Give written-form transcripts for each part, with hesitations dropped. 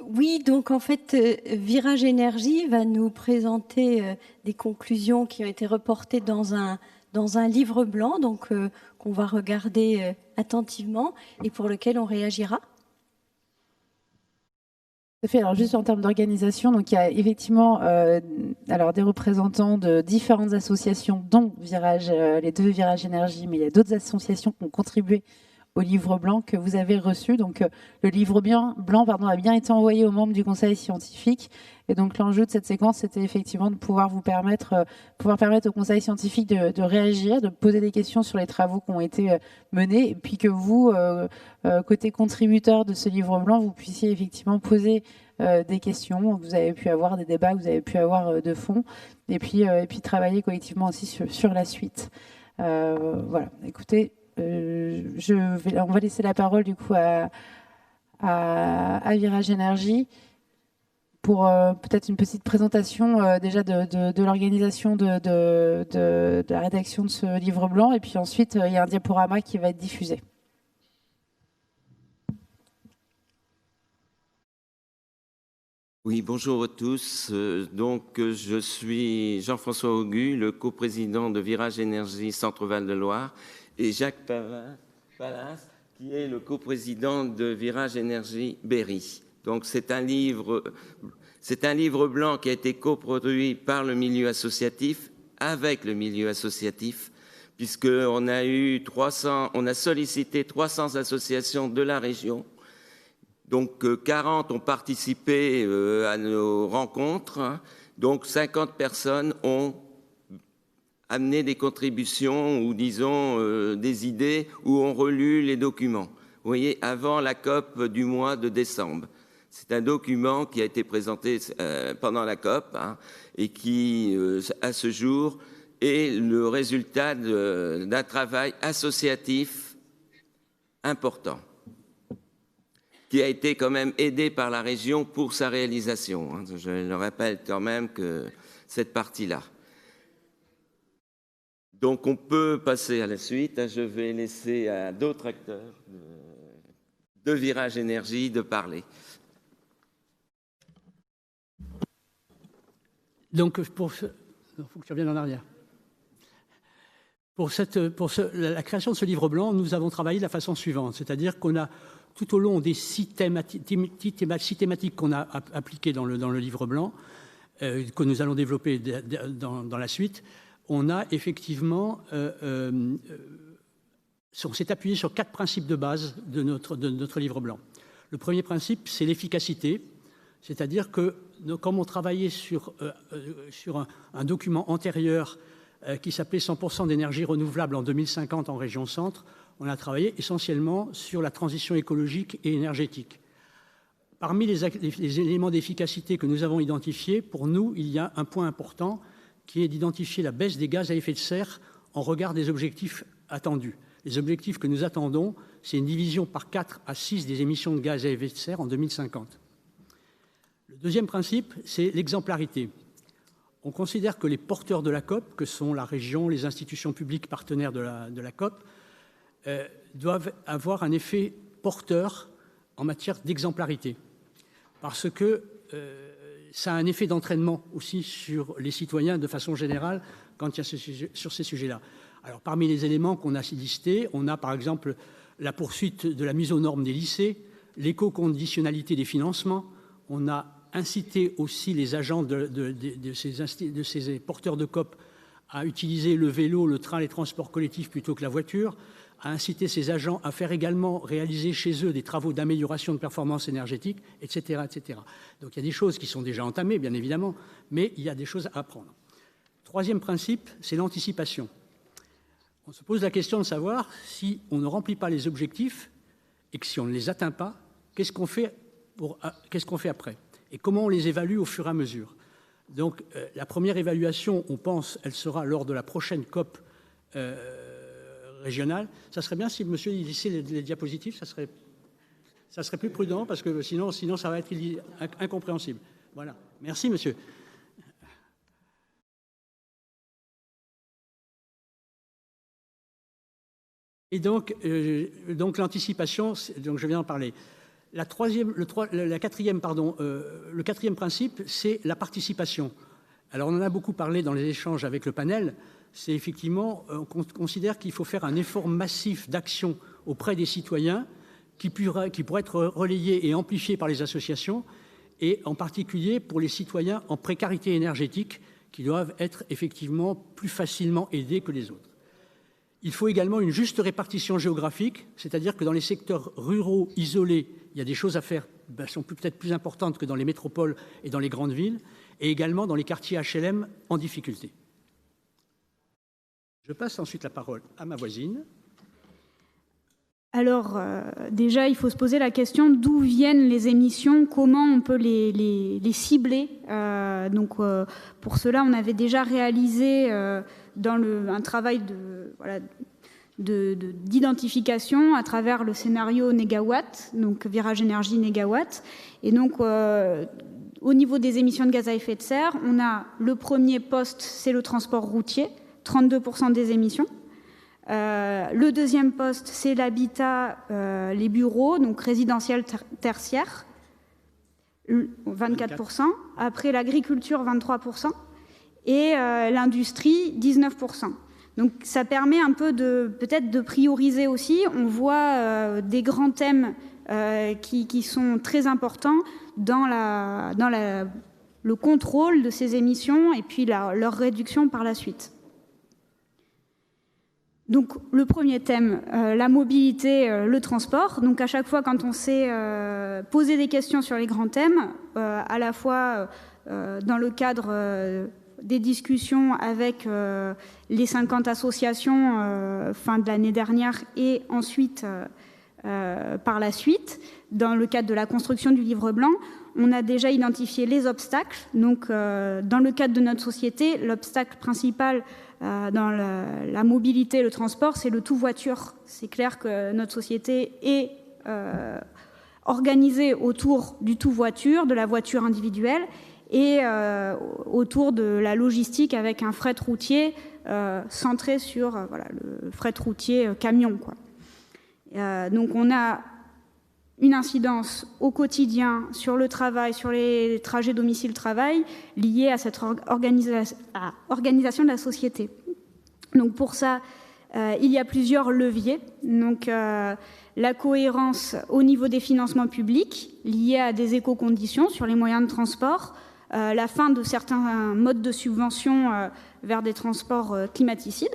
Oui, donc en fait, Virage Énergie va nous présenter des conclusions qui ont été reportées dans un livre blanc, donc qu'on va regarder attentivement et pour lequel on réagira. Tout à fait. Alors juste en termes d'organisation, donc il y a effectivement alors des représentants de différentes associations, dont Virage, les deux Virage Énergie, mais il y a d'autres associations qui ont contribué au livre blanc que vous avez reçu. Donc le livre blanc a bien été envoyé aux membres du conseil scientifique. Et donc l'enjeu de cette séquence, c'était effectivement de pouvoir permettre au conseil scientifique de réagir, de poser des questions sur les travaux qui ont été menés, et puis que vous, côté contributeur de ce livre blanc, vous puissiez effectivement poser des questions. Vous avez pu avoir des débats, vous avez pu avoir de fond, et puis travailler collectivement aussi sur la suite. Voilà, écoutez, on va laisser la parole du coup à Virage Énergie pour peut-être une petite présentation déjà de l'organisation de la rédaction de ce livre blanc. Et puis ensuite, il y a un diaporama qui va être diffusé. Oui, bonjour à tous. Je suis Jean-François Augu, le coprésident de Virage Énergie Centre-Val de Loire, et Jacques Pallas, qui est le coprésident de Virage Énergie Berry. Donc, c'est un livre blanc qui a été coproduit par le milieu associatif, avec le milieu associatif, puisqu'on a sollicité 300 associations de la région. Donc, 40 ont participé à nos rencontres. Donc, 50 personnes ont amené des contributions ou, disons, des idées ou ont relu les documents. Vous voyez, avant la COP du mois de décembre. C'est un document qui a été présenté pendant la COP et qui, à ce jour, est le résultat d'un travail associatif important, qui a été quand même aidé par la région pour sa réalisation. Je le rappelle quand même que cette partie-là. Donc on peut passer à la suite. Je vais laisser à d'autres acteurs de Virage Énergie de parler. Donc, il faut que je revienne en arrière. Pour la création de ce livre blanc, nous avons travaillé de la façon suivante, c'est-à-dire qu'on a, tout au long des 6 thématiques qu'on a appliquées dans le livre blanc, que nous allons développer dans la suite, on a effectivement, on s'est appuyé sur 4 principes de base de notre livre blanc. Le premier principe, c'est l'efficacité, c'est-à-dire que comme on travaillait sur un document antérieur qui s'appelait 100% d'énergie renouvelable en 2050 en région centre, on a travaillé essentiellement sur la transition écologique et énergétique. Parmi les éléments d'efficacité que nous avons identifiés, pour nous, il y a un point important qui est d'identifier la baisse des gaz à effet de serre en regard des objectifs attendus. Les objectifs que nous attendons, c'est une division par 4 à 6 des émissions de gaz à effet de serre en 2050. Le deuxième principe, c'est l'exemplarité. On considère que les porteurs de la COP, que sont la région, les institutions publiques partenaires de la COP, doivent avoir un effet porteur en matière d'exemplarité. Parce que ça a un effet d'entraînement aussi sur les citoyens de façon générale quand il y a sur ces sujets-là. Alors, parmi les éléments qu'on a listés, on a par exemple la poursuite de la mise aux normes des lycées, l'éco-conditionnalité des financements, on a incité aussi les agents de ces porteurs de COP à utiliser le vélo, le train, les transports collectifs plutôt que la voiture, à inciter ces agents à faire également réaliser chez eux des travaux d'amélioration de performance énergétique, etc., etc. Donc il y a des choses qui sont déjà entamées, bien évidemment, mais il y a des choses à apprendre. Troisième principe, c'est l'anticipation. On se pose la question de savoir si on ne remplit pas les objectifs et que si on ne les atteint pas, qu'est-ce qu'on fait après et comment on les évalue au fur et à mesure. Donc la première évaluation, on pense, elle sera lors de la prochaine COP régionale. Ça serait bien si monsieur laissait les diapositives, ça serait plus prudent parce que sinon ça va être incompréhensible. Voilà. Merci monsieur. Et donc l'anticipation, donc je viens d'en parler. Le quatrième principe, c'est la participation. Alors, on en a beaucoup parlé dans les échanges avec le panel. C'est effectivement, on considère qu'il faut faire un effort massif d'action auprès des citoyens qui pourrait être relayé et amplifié par les associations, et en particulier pour les citoyens en précarité énergétique qui doivent être effectivement plus facilement aidés que les autres. Il faut également une juste répartition géographique, c'est-à-dire que dans les secteurs ruraux isolés, il y a des choses à faire qui sont peut-être plus importantes que dans les métropoles et dans les grandes villes, et également dans les quartiers HLM en difficulté. Je passe ensuite la parole à ma voisine. Alors, déjà, il faut se poser la question d'où viennent les émissions, comment on peut les cibler. Pour cela, on avait déjà réalisé un travail d'identification à travers le scénario Négawatt, donc Virage Énergie Négawatt. Et donc, au niveau des émissions de gaz à effet de serre, on a le premier poste, c'est le transport routier, 32% des émissions. Le deuxième poste, c'est l'habitat, les bureaux, donc résidentiel tertiaire, 24%. Après l'agriculture, 23%. Et l'industrie, 19%. Donc ça permet un peu peut-être de prioriser aussi. On voit des grands thèmes qui sont très importants dans le contrôle de ces émissions et puis leur réduction par la suite. Donc le premier thème, la mobilité, le transport. Donc à chaque fois quand on s'est posé des questions sur les grands thèmes, à la fois dans le cadre des discussions avec les 50 associations fin de l'année dernière et ensuite par la suite, dans le cadre de la construction du livre blanc, on a déjà identifié les obstacles. Donc dans le cadre de notre société, l'obstacle principal dans la mobilité et le transport, c'est le tout-voiture. C'est clair que notre société est organisée autour du tout-voiture, de la voiture individuelle, et autour de la logistique avec un fret routier centré sur le fret routier camion, quoi. Donc on a une incidence au quotidien sur le travail, sur les trajets domicile-travail liés à cette organisation de la société. Donc pour ça, il y a plusieurs leviers. Donc la cohérence au niveau des financements publics liés à des éco-conditions sur les moyens de transport, la fin de certains modes de subvention vers des transports climaticides,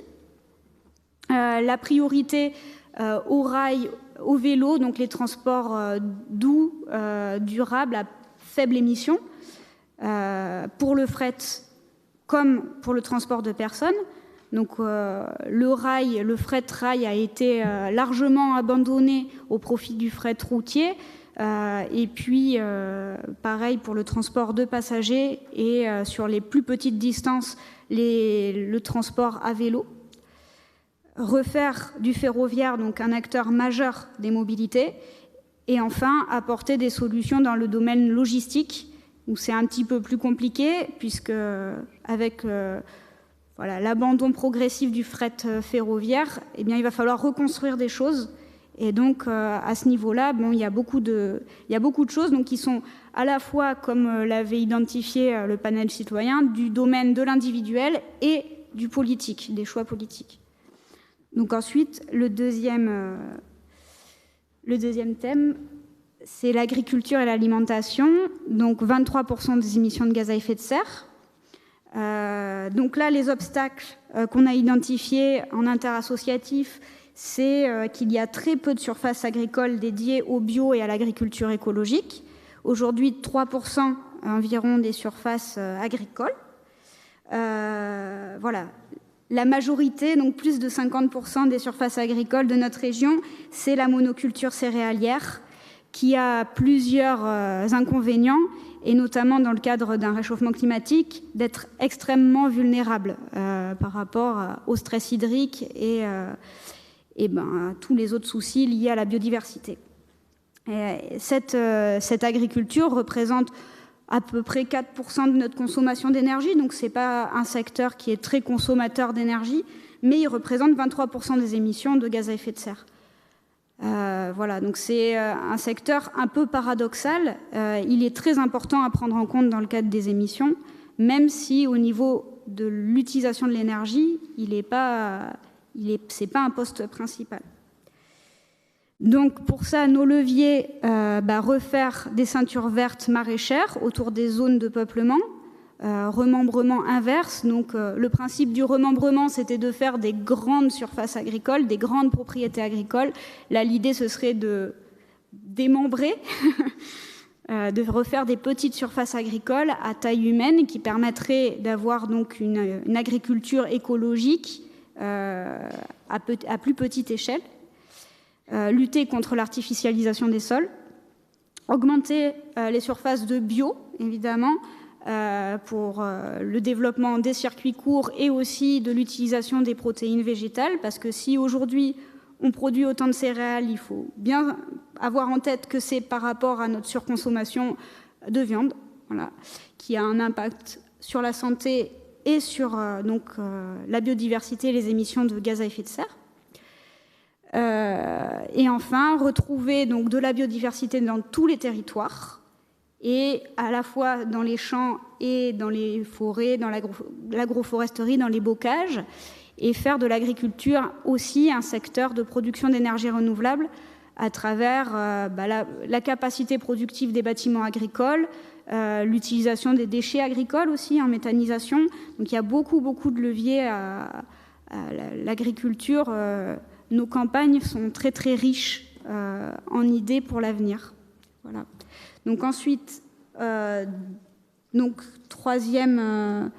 la priorité au rail, au vélo, donc les transports doux, durables, à faible émission, pour le fret comme pour le transport de personnes. Donc le fret rail a été largement abandonné au profit du fret routier, et puis pareil pour le transport de passagers et sur les plus petites distances, le transport à vélo. Refaire du ferroviaire, donc un acteur majeur des mobilités, et enfin apporter des solutions dans le domaine logistique, où c'est un petit peu plus compliqué, puisque avec l'abandon progressif du fret ferroviaire, eh bien, il va falloir reconstruire des choses. Et donc, à ce niveau-là, il y a beaucoup de choses donc, qui sont à la fois, comme l'avait identifié le panel citoyen, du domaine de l'individuel et du politique, des choix politiques. Donc ensuite, le deuxième thème, c'est l'agriculture et l'alimentation. Donc 23% des émissions de gaz à effet de serre. Donc là, les obstacles qu'on a identifiés en interassociatif, c'est qu'il y a très peu de surfaces agricoles dédiées au bio et à l'agriculture écologique. Aujourd'hui, 3% environ des surfaces agricoles. Voilà. La majorité, donc plus de 50% des surfaces agricoles de notre région, c'est la monoculture céréalière qui a plusieurs inconvénients, et notamment dans le cadre d'un réchauffement climatique, d'être extrêmement vulnérable par rapport au stress hydrique et à tous les autres soucis liés à la biodiversité. Et cette agriculture représente à peu près 4% de notre consommation d'énergie, donc ce n'est pas un secteur qui est très consommateur d'énergie, mais il représente 23% des émissions de gaz à effet de serre. Voilà, donc c'est un secteur un peu paradoxal. Il est très important à prendre en compte dans le cadre des émissions, même si au niveau de l'utilisation de l'énergie, c'est pas un poste principal. Donc pour ça, nos leviers, refaire des ceintures vertes maraîchères autour des zones de peuplement, remembrement inverse. Donc le principe du remembrement, c'était de faire des grandes surfaces agricoles, des grandes propriétés agricoles. Là, l'idée, ce serait de démembrer, de refaire des petites surfaces agricoles à taille humaine qui permettraient d'avoir donc une agriculture écologique à plus petite échelle. Lutter contre l'artificialisation des sols, augmenter les surfaces de bio, évidemment, pour le développement des circuits courts et aussi de l'utilisation des protéines végétales, parce que si aujourd'hui on produit autant de céréales, il faut bien avoir en tête que c'est par rapport à notre surconsommation de viande, voilà, qui a un impact sur la santé et sur la biodiversité et les émissions de gaz à effet de serre. Et enfin, retrouver donc de la biodiversité dans tous les territoires, et à la fois dans les champs et dans les forêts, dans l'agroforesterie, dans les bocages, et faire de l'agriculture aussi un secteur de production d'énergie renouvelable à travers la capacité productive des bâtiments agricoles, l'utilisation des déchets agricoles aussi en méthanisation. Donc il y a beaucoup de leviers à l'agriculture. Nos campagnes sont très très riches en idées pour l'avenir. Voilà. Donc ensuite, troisième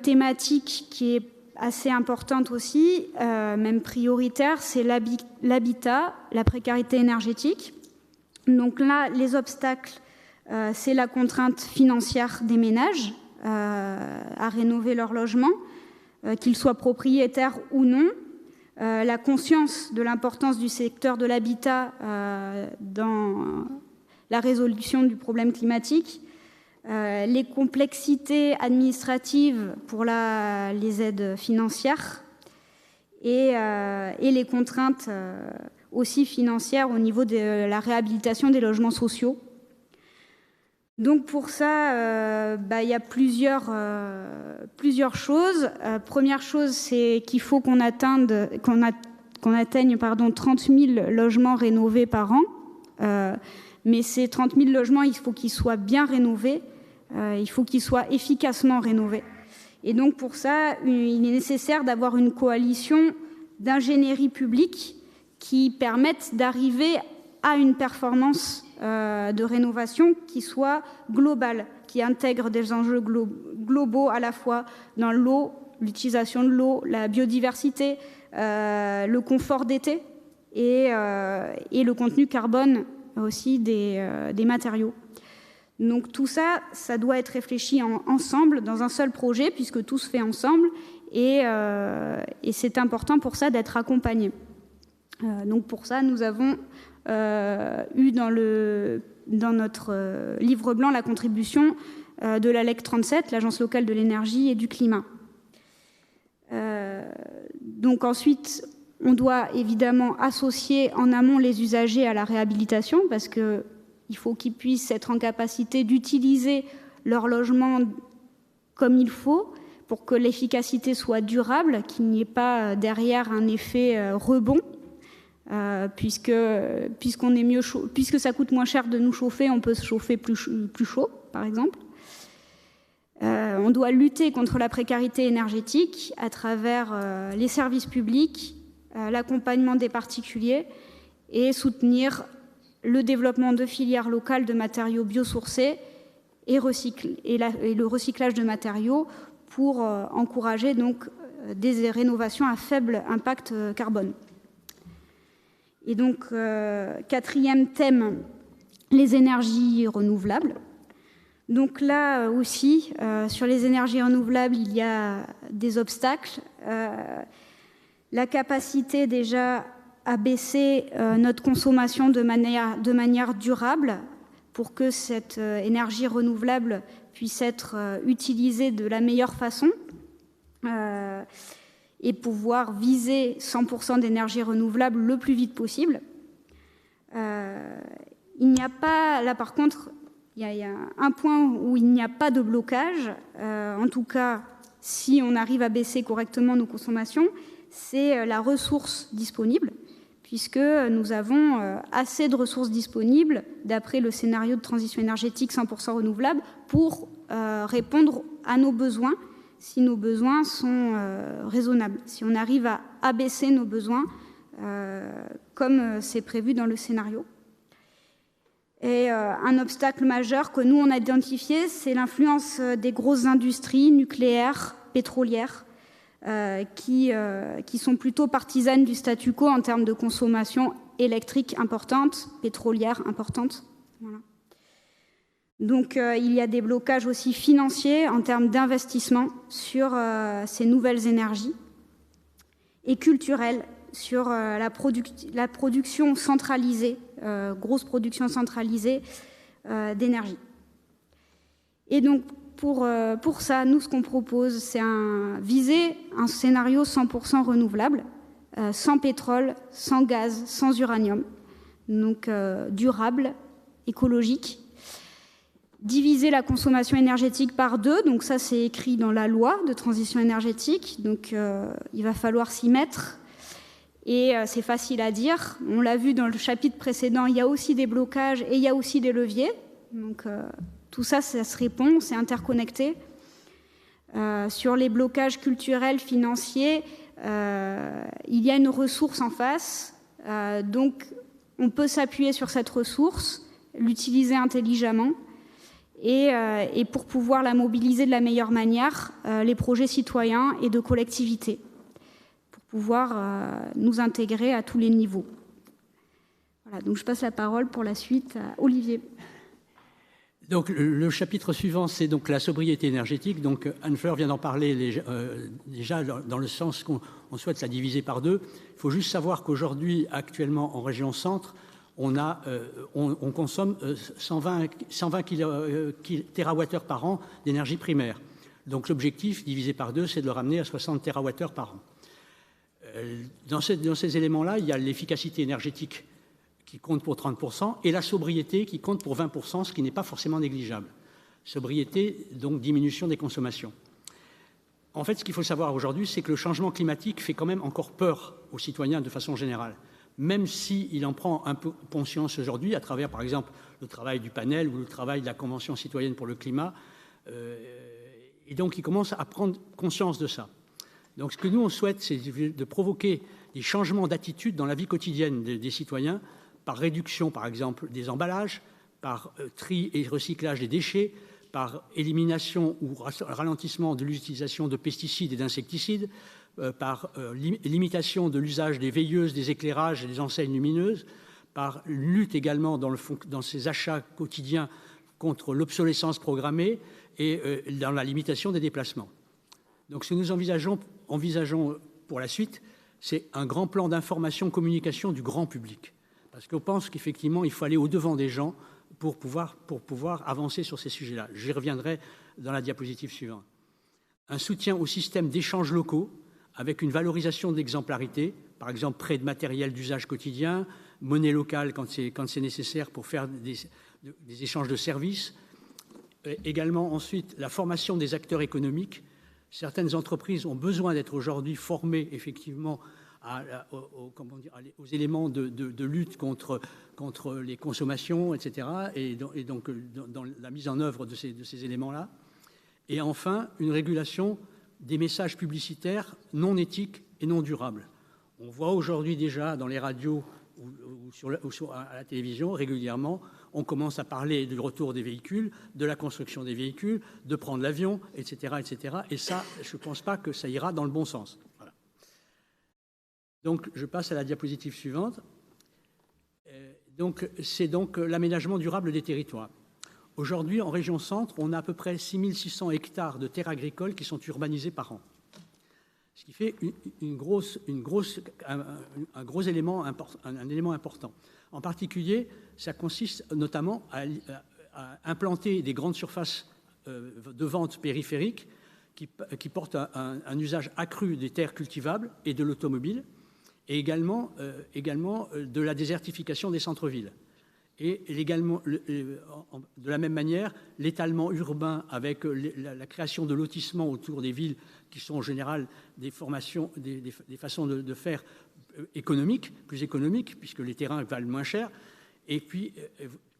thématique qui est assez importante aussi, même prioritaire, c'est l'habitat, la précarité énergétique. Donc là, les obstacles, c'est la contrainte financière des ménages à rénover leur logement, qu'ils soient propriétaires ou non, la conscience de l'importance du secteur de l'habitat dans la résolution du problème climatique, les complexités administratives pour les aides financières et les contraintes aussi financières au niveau de la réhabilitation des logements sociaux. Donc pour ça, il y a plusieurs choses. Première chose, c'est qu'il faut qu'on atteigne 30 000 logements rénovés par an. Mais ces 30 000 logements, il faut qu'ils soient bien rénovés, il faut qu'ils soient efficacement rénovés. Et donc pour ça, il est nécessaire d'avoir une coalition d'ingénierie publique qui permette d'arriver à une performance de rénovation qui soit globale, qui intègre des enjeux globaux à la fois dans l'eau, l'utilisation de l'eau, la biodiversité, le confort d'été et le contenu carbone aussi des matériaux. Donc tout ça, ça doit être réfléchi ensemble dans un seul projet puisque tout se fait ensemble et c'est important pour ça d'être accompagné. Donc pour ça, nous avons eu dans notre livre blanc la contribution de la LEC 37, l'Agence locale de l'énergie et du climat. Donc ensuite, on doit évidemment associer en amont les usagers à la réhabilitation parce qu'il faut qu'ils puissent être en capacité d'utiliser leur logement comme il faut pour que l'efficacité soit durable, qu'il n'y ait pas derrière un effet rebond. Puisque ça coûte moins cher de nous chauffer, on peut se chauffer plus chaud, par exemple. On doit lutter contre la précarité énergétique à travers les services publics, l'accompagnement des particuliers et soutenir le développement de filières locales de matériaux biosourcés et le recyclage de matériaux pour encourager donc des rénovations à faible impact carbone. Et donc, quatrième thème, les énergies renouvelables. Donc là aussi, sur les énergies renouvelables, il y a des obstacles. La capacité déjà à baisser notre consommation de manière durable pour que cette énergie renouvelable puisse être utilisée de la meilleure façon. et pouvoir viser 100% d'énergie renouvelable le plus vite possible. Il n'y a pas, là par contre, il y a un point où il n'y a pas de blocage, en tout cas si on arrive à baisser correctement nos consommations, c'est la ressource disponible, puisque nous avons assez de ressources disponibles, d'après le scénario de transition énergétique 100% renouvelable, pour répondre à nos besoins, si nos besoins sont raisonnables, si on arrive à abaisser nos besoins comme c'est prévu dans le scénario. Et un obstacle majeur que nous on a identifié, c'est l'influence des grosses industries nucléaires, pétrolières, qui sont plutôt partisanes du statu quo en termes de consommation électrique importante, pétrolière importante. Voilà. Donc il y a des blocages aussi financiers en termes d'investissement sur ces nouvelles énergies et culturels sur la production centralisée, grosse production centralisée d'énergie. Et donc pour ça, nous ce qu'on propose, c'est viser un scénario 100% renouvelable, sans pétrole, sans gaz, sans uranium, donc durable, écologique. Diviser la consommation énergétique par 2, donc ça c'est écrit dans la loi de transition énergétique, donc il va falloir s'y mettre. Et c'est facile à dire, on l'a vu dans le chapitre précédent, il y a aussi des blocages et il y a aussi des leviers. Donc tout ça, ça se répond, c'est interconnecté. Sur les blocages culturels, financiers, il y a une ressource en face, donc on peut s'appuyer sur cette ressource, l'utiliser intelligemment, et pour pouvoir la mobiliser de la meilleure manière, les projets citoyens et de collectivités, pour pouvoir nous intégrer à tous les niveaux. Voilà, donc je passe la parole pour la suite à Olivier. Donc le chapitre suivant, c'est donc la sobriété énergétique. Donc Anne-Fleur vient d'en parler déjà dans le sens qu'on souhaite la diviser par 2. Il faut juste savoir qu'aujourd'hui, actuellement en région centre, on consomme 120 TWh par an d'énergie primaire. Donc l'objectif, divisé par 2, c'est de le ramener à 60 TWh par an. Dans ces éléments-là, il y a l'efficacité énergétique qui compte pour 30%, et la sobriété qui compte pour 20%, ce qui n'est pas forcément négligeable. Sobriété, donc diminution des consommations. En fait, ce qu'il faut savoir aujourd'hui, c'est que le changement climatique fait quand même encore peur aux citoyens de façon générale, même s'il en prend un peu conscience aujourd'hui, à travers, par exemple, le travail du panel ou le travail de la Convention citoyenne pour le climat, et donc il commence à prendre conscience de ça. Donc ce que nous, on souhaite, c'est de provoquer des changements d'attitude dans la vie quotidienne des citoyens, par réduction, par exemple, des emballages, par tri et recyclage des déchets, par élimination ou ralentissement de l'utilisation de pesticides et d'insecticides, par limitation de l'usage des veilleuses, des éclairages et des enseignes lumineuses, par lutte également dans ces achats quotidiens contre l'obsolescence programmée et dans la limitation des déplacements. Donc ce que nous envisageons pour la suite, c'est un grand plan d'information-communication du grand public. Parce qu'on pense qu'effectivement, il faut aller au-devant des gens pour pouvoir avancer sur ces sujets-là. J'y reviendrai dans la diapositive suivante. Un soutien au système d'échanges locaux avec une valorisation de l'exemplarité, par exemple prêt de matériel d'usage quotidien, monnaie locale quand c'est nécessaire pour faire des échanges de services. Également ensuite la formation des acteurs économiques. Certaines entreprises ont besoin d'être aujourd'hui formées effectivement aux éléments de lutte contre les consommations, etc., et donc dans la mise en œuvre de ces éléments-là. Et enfin, une régulation des messages publicitaires non éthiques et non durables. On voit aujourd'hui déjà dans les radios ou à la télévision, régulièrement, on commence à parler du retour des véhicules, de la construction des véhicules, de prendre l'avion, etc., etc. Et ça, je ne pense pas que ça ira dans le bon sens. Voilà. Donc, je passe à la diapositive suivante. C'est donc l'aménagement durable des territoires. Aujourd'hui, en région centre, on a à peu près 6600 hectares de terres agricoles qui sont urbanisés par an. Ce qui fait un élément important. En particulier, ça consiste notamment à implanter des grandes surfaces de vente périphériques qui porte un usage accru des terres cultivables et de l'automobile, et également de la désertification des centres-villes. Et également, de la même manière, l'étalement urbain avec la création de lotissements autour des villes qui sont en général des formations, des façons de faire économiques, plus économiques, puisque les terrains valent moins cher. Et puis,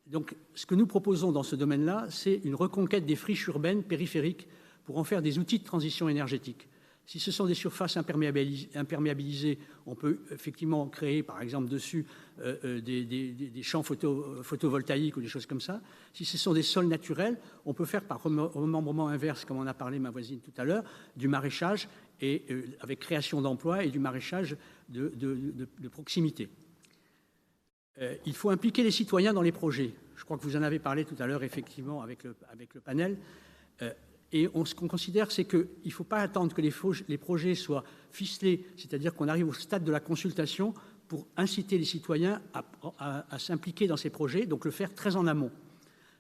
donc, ce que nous proposons dans ce domaine-là, c'est une reconquête des friches urbaines périphériques pour en faire des outils de transition énergétique. Si ce sont des surfaces imperméabilisées, on peut effectivement créer, par exemple, dessus des champs photovoltaïques ou des choses comme ça. Si ce sont des sols naturels, on peut faire par remembrement inverse, comme en a parlé ma voisine tout à l'heure, du maraîchage et, avec création d'emplois et du maraîchage de proximité. Il faut impliquer les citoyens dans les projets. Je crois que vous en avez parlé tout à l'heure, effectivement, avec le panel. Et ce qu'on considère, c'est qu'il ne faut pas attendre que les projets soient ficelés, c'est-à-dire qu'on arrive au stade de la consultation pour inciter les citoyens à s'impliquer dans ces projets, donc le faire très en amont,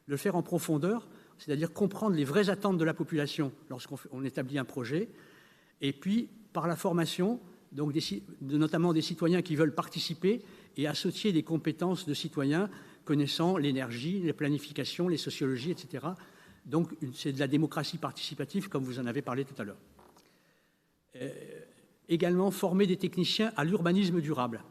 le faire en profondeur, c'est-à-dire comprendre les vraies attentes de la population lorsqu'on établit un projet, et puis par la formation, donc notamment des citoyens qui veulent participer et associer des compétences de citoyens connaissant l'énergie, la planification, les sociologies, etc. Donc, c'est de la démocratie participative, comme vous en avez parlé tout à l'heure. Également, former des techniciens à l'urbanisme durable,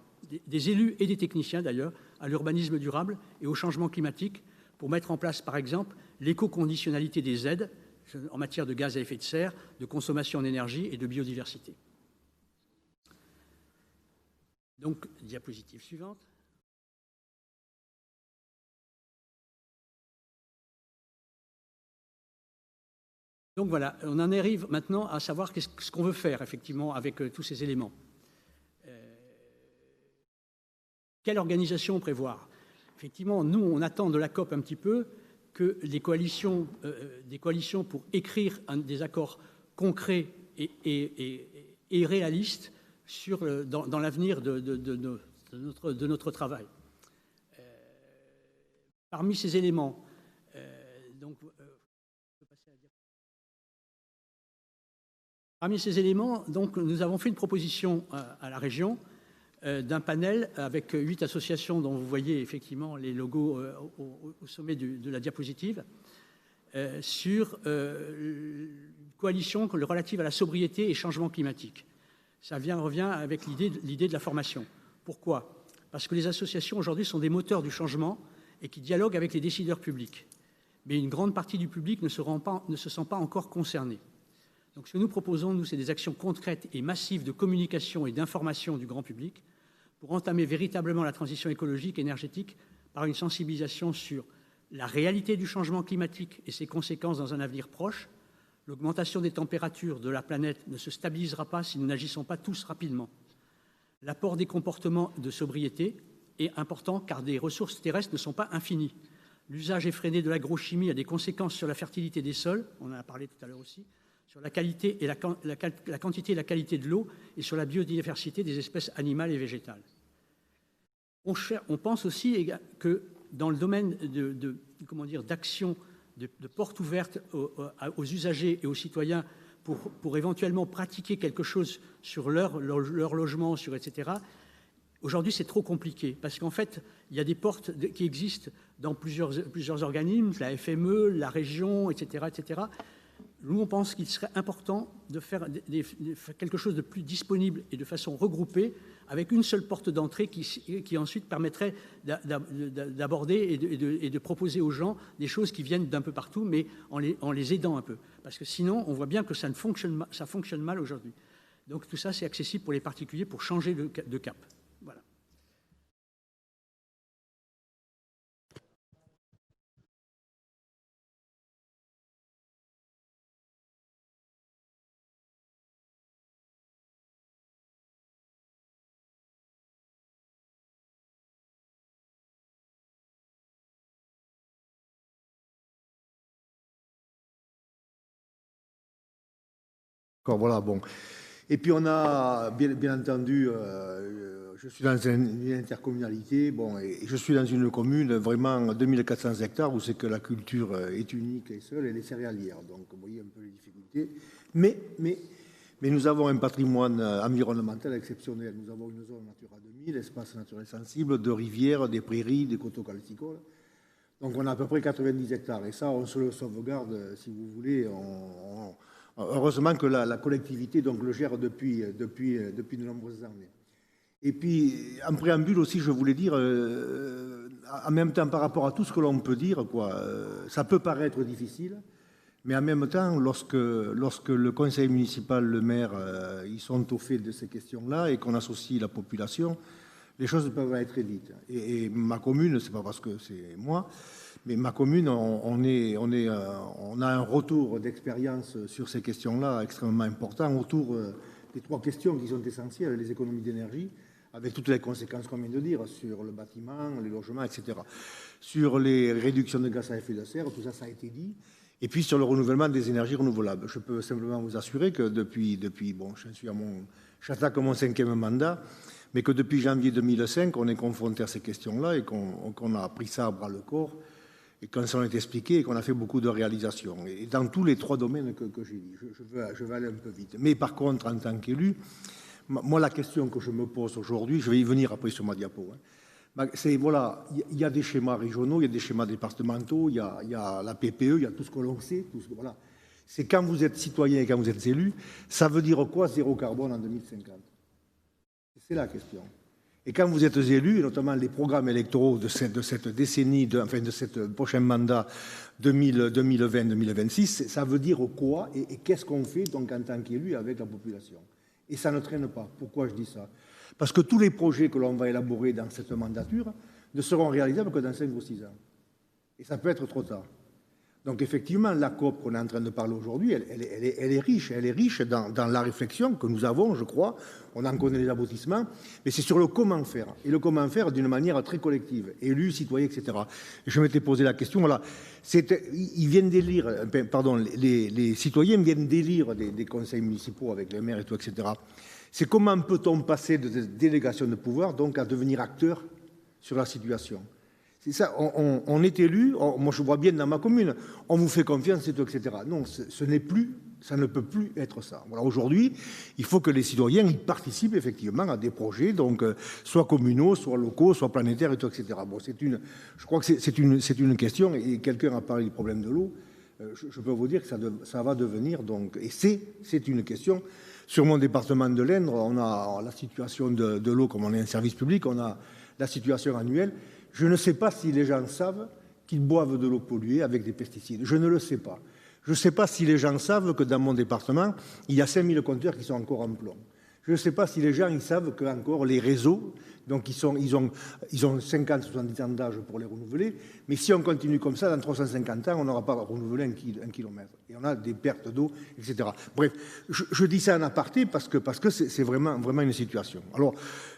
des élus et des techniciens d'ailleurs, à l'urbanisme durable et au changement climatique, pour mettre en place, par exemple, l'éco-conditionnalité des aides en matière de gaz à effet de serre, de consommation d'énergie et de biodiversité. Donc, diapositive suivante. Donc voilà, on en arrive maintenant à savoir ce qu'on veut faire effectivement avec tous ces éléments. Quelle organisation prévoir? Effectivement, nous, on attend de la COP un petit peu que des coalitions pour écrire des accords concrets et réalistes dans l'avenir de notre travail. Parmi ces éléments, donc, nous avons fait une proposition à la région d'un panel avec 8 associations dont vous voyez effectivement les logos au sommet de la diapositive, sur une coalition relative à la sobriété et changement climatique. Ça revient avec l'idée de la formation. Pourquoi? Parce que les associations aujourd'hui sont des moteurs du changement et qui dialoguent avec les décideurs publics. Mais une grande partie du public ne se sent pas encore concernée. Donc, ce que nous proposons, nous, c'est des actions concrètes et massives de communication et d'information du grand public pour entamer véritablement la transition écologique et énergétique par une sensibilisation sur la réalité du changement climatique et ses conséquences dans un avenir proche. L'augmentation des températures de la planète ne se stabilisera pas si nous n'agissons pas tous rapidement. L'apport des comportements de sobriété est important car des ressources terrestres ne sont pas infinies. L'usage effréné de l'agrochimie a des conséquences sur la fertilité des sols, on en a parlé tout à l'heure aussi, sur la qualité et la quantité et la qualité de l'eau et sur la biodiversité des espèces animales et végétales. On pense aussi que dans le domaine d'action, de porte ouverte aux usagers et aux citoyens pour éventuellement pratiquer quelque chose sur leur logement, etc., aujourd'hui, c'est trop compliqué parce qu'en fait, il y a des portes qui existent dans plusieurs organismes, la FME, la région, etc., etc. Nous, on pense qu'il serait important de faire quelque chose de plus disponible et de façon regroupée avec une seule porte d'entrée qui ensuite permettrait d'aborder et de proposer aux gens des choses qui viennent d'un peu partout, mais en les aidant un peu. Parce que sinon, on voit bien que ça fonctionne mal aujourd'hui. Donc tout ça, c'est accessible pour les particuliers pour changer de cap. Voilà. Voilà, bon. Et puis on a bien entendu je suis dans une intercommunalité, bon, et je suis dans une commune vraiment 2400 hectares où c'est que la culture est unique et seule, elle est céréalière. Donc, vous voyez un peu les difficultés. Mais nous avons un patrimoine environnemental exceptionnel. Nous avons une zone Natura 2000, espace naturel sensible, de rivières, des prairies, des coteaux calcicoles. Donc, on a à peu près 90 hectares. Et ça, on se le sauvegarde, si vous voulez. Heureusement que la collectivité donc, le gère depuis de nombreuses années. Et puis, en préambule aussi, je voulais dire, en même temps, par rapport à tout ce que l'on peut dire, ça peut paraître difficile, mais en même temps, lorsque le conseil municipal, le maire, ils sont au fait de ces questions-là et qu'on associe la population, les choses peuvent aller très vite. Et ma commune, c'est pas parce que c'est moi, mais ma commune, on a un retour d'expérience sur ces questions-là extrêmement important autour des 3 questions qui sont essentielles, les économies d'énergie, avec toutes les conséquences qu'on vient de dire sur le bâtiment, les logements, etc. Sur les réductions de gaz à effet de serre, tout ça, ça a été dit. Et puis sur le renouvellement des énergies renouvelables. Je peux simplement vous assurer que depuis bon, j'attaque mon 5e mandat, mais que depuis janvier 2005, on est confronté à ces questions-là et qu'on a pris ça à bras le corps et qu'on s'en est expliqué et qu'on a fait beaucoup de réalisations. Et dans tous les 3 domaines que j'ai dit, je vais aller un peu vite. Mais par contre, en tant qu'élu, moi, la question que je me pose aujourd'hui, je vais y venir après sur ma diapo, c'est, voilà, il y a des schémas régionaux, il y a des schémas départementaux, il y a la PPE, il y a tout ce que l'on sait, voilà. C'est quand vous êtes citoyen et quand vous êtes élu, ça veut dire quoi, zéro carbone en 2050? C'est la question. Et quand vous êtes élu, et notamment les programmes électoraux de cette décennie, de ce prochain mandat 2020-2026, ça veut dire quoi et qu'est-ce qu'on fait donc en tant qu'élu avec la population? Et ça ne traîne pas. Pourquoi je dis ça? Parce que tous les projets que l'on va élaborer dans cette mandature ne seront réalisables que dans 5 ou 6 ans. Et ça peut être trop tard. Donc effectivement, la COP qu'on est en train de parler aujourd'hui, elle est riche. Elle est riche dans la réflexion que nous avons, je crois. On en connaît les aboutissements. Mais c'est sur le comment faire. Et le comment faire d'une manière très collective. Élus, citoyens, etc. Et je m'étais posé la question, voilà. Ils viennent d'élire, pardon, les citoyens viennent d'élire des conseils municipaux avec les maires et tout, etc. C'est comment peut-on passer de délégation de pouvoir donc à devenir acteur sur la situation? C'est ça, on est élu, moi je vois bien dans ma commune, on vous fait confiance et tout, etc. Non, ça ne peut plus être ça. Voilà, aujourd'hui, il faut que les citoyens ils participent effectivement à des projets, donc soit communaux, soit locaux, soit planétaires et tout, etc. Bon, je crois que c'est une question, et quelqu'un a parlé du problème de l'eau, je peux vous dire que ça va devenir, donc, et c'est une question. Sur mon département de l'Indre, on a la situation de l'eau, comme on est un service public, on a la situation annuelle. Je ne sais pas si les gens savent qu'ils boivent de l'eau polluée avec des pesticides. Je ne le sais pas. Je ne sais pas si les gens savent que dans mon département, il y a 5000 compteurs qui sont encore en plomb. Je ne sais pas si les gens ils savent que encore les réseaux, donc ils ont 50-70 ans d'âge pour les renouveler, mais si on continue comme ça, dans 350 ans, on n'aura pas renouvelé un kilomètre. Et on a des pertes d'eau, etc. Bref, je dis ça en aparté parce que c'est vraiment une situation. Alors,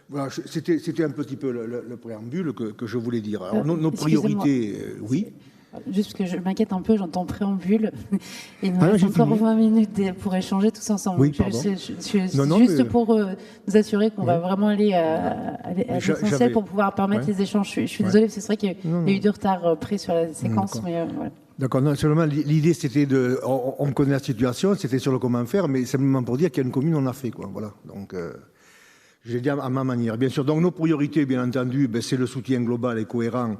voilà, c'était un petit peu le préambule que je voulais dire. Alors, nos priorités, oui. Juste parce que je m'inquiète un peu, j'entends préambule. Et nous avons encore 20 minutes pour échanger tous ensemble. Oui, pardon. Juste pour nous assurer qu'on va vraiment aller à l'essentiel pour pouvoir permettre les échanges. Je suis désolée, parce que c'est vrai qu'il y a eu du retard pris sur la séquence. Mais voilà. D'accord, non, seulement l'idée c'était on connaît la situation, c'était sur le comment faire, mais simplement pour dire qu'il y a une commune, on a fait, quoi. Voilà. Donc, j'ai dit à ma manière. Bien sûr, donc nos priorités, bien entendu, c'est le soutien global et cohérent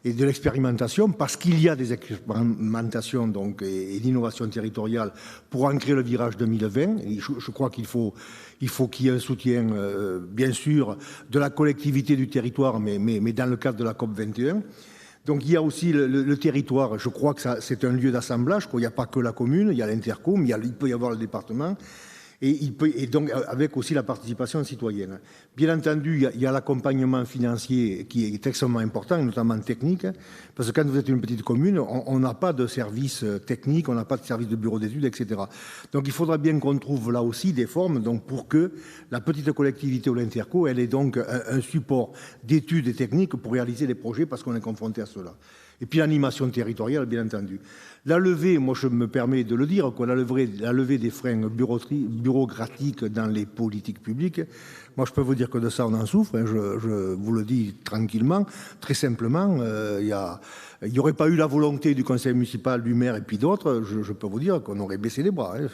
et de l'expérimentation, parce qu'il y a des expérimentations donc, et l'innovation territoriale pour ancrer le virage 2020. Et je crois qu'il faut qu'il y ait un soutien, bien sûr, de la collectivité du territoire, mais dans le cadre de la COP 21. Donc il y a aussi le territoire, je crois que c'est un lieu d'assemblage, il n'y a pas que la commune, il y a l'intercom, il peut y avoir le département. Et donc avec aussi la participation citoyenne. Bien entendu, il y a l'accompagnement financier qui est extrêmement important, notamment technique, parce que quand vous êtes une petite commune, on n'a pas de service technique, on n'a pas de service de bureau d'études, etc. Donc il faudra bien qu'on trouve là aussi des formes donc, pour que la petite collectivité ou l'interco, elle ait donc un support d'études et techniques pour réaliser les projets, parce qu'on est confronté à cela. Et puis l'animation territoriale, bien entendu. La levée, moi je me permets de le dire, la levée des freins bureaucratiques dans les politiques publiques, Moi, je peux vous dire que de ça, on en souffre. Hein, je vous le dis tranquillement, très simplement. Il n'y aurait pas eu la volonté du conseil municipal, du maire et puis d'autres, je peux vous dire qu'on aurait baissé les bras. Hein,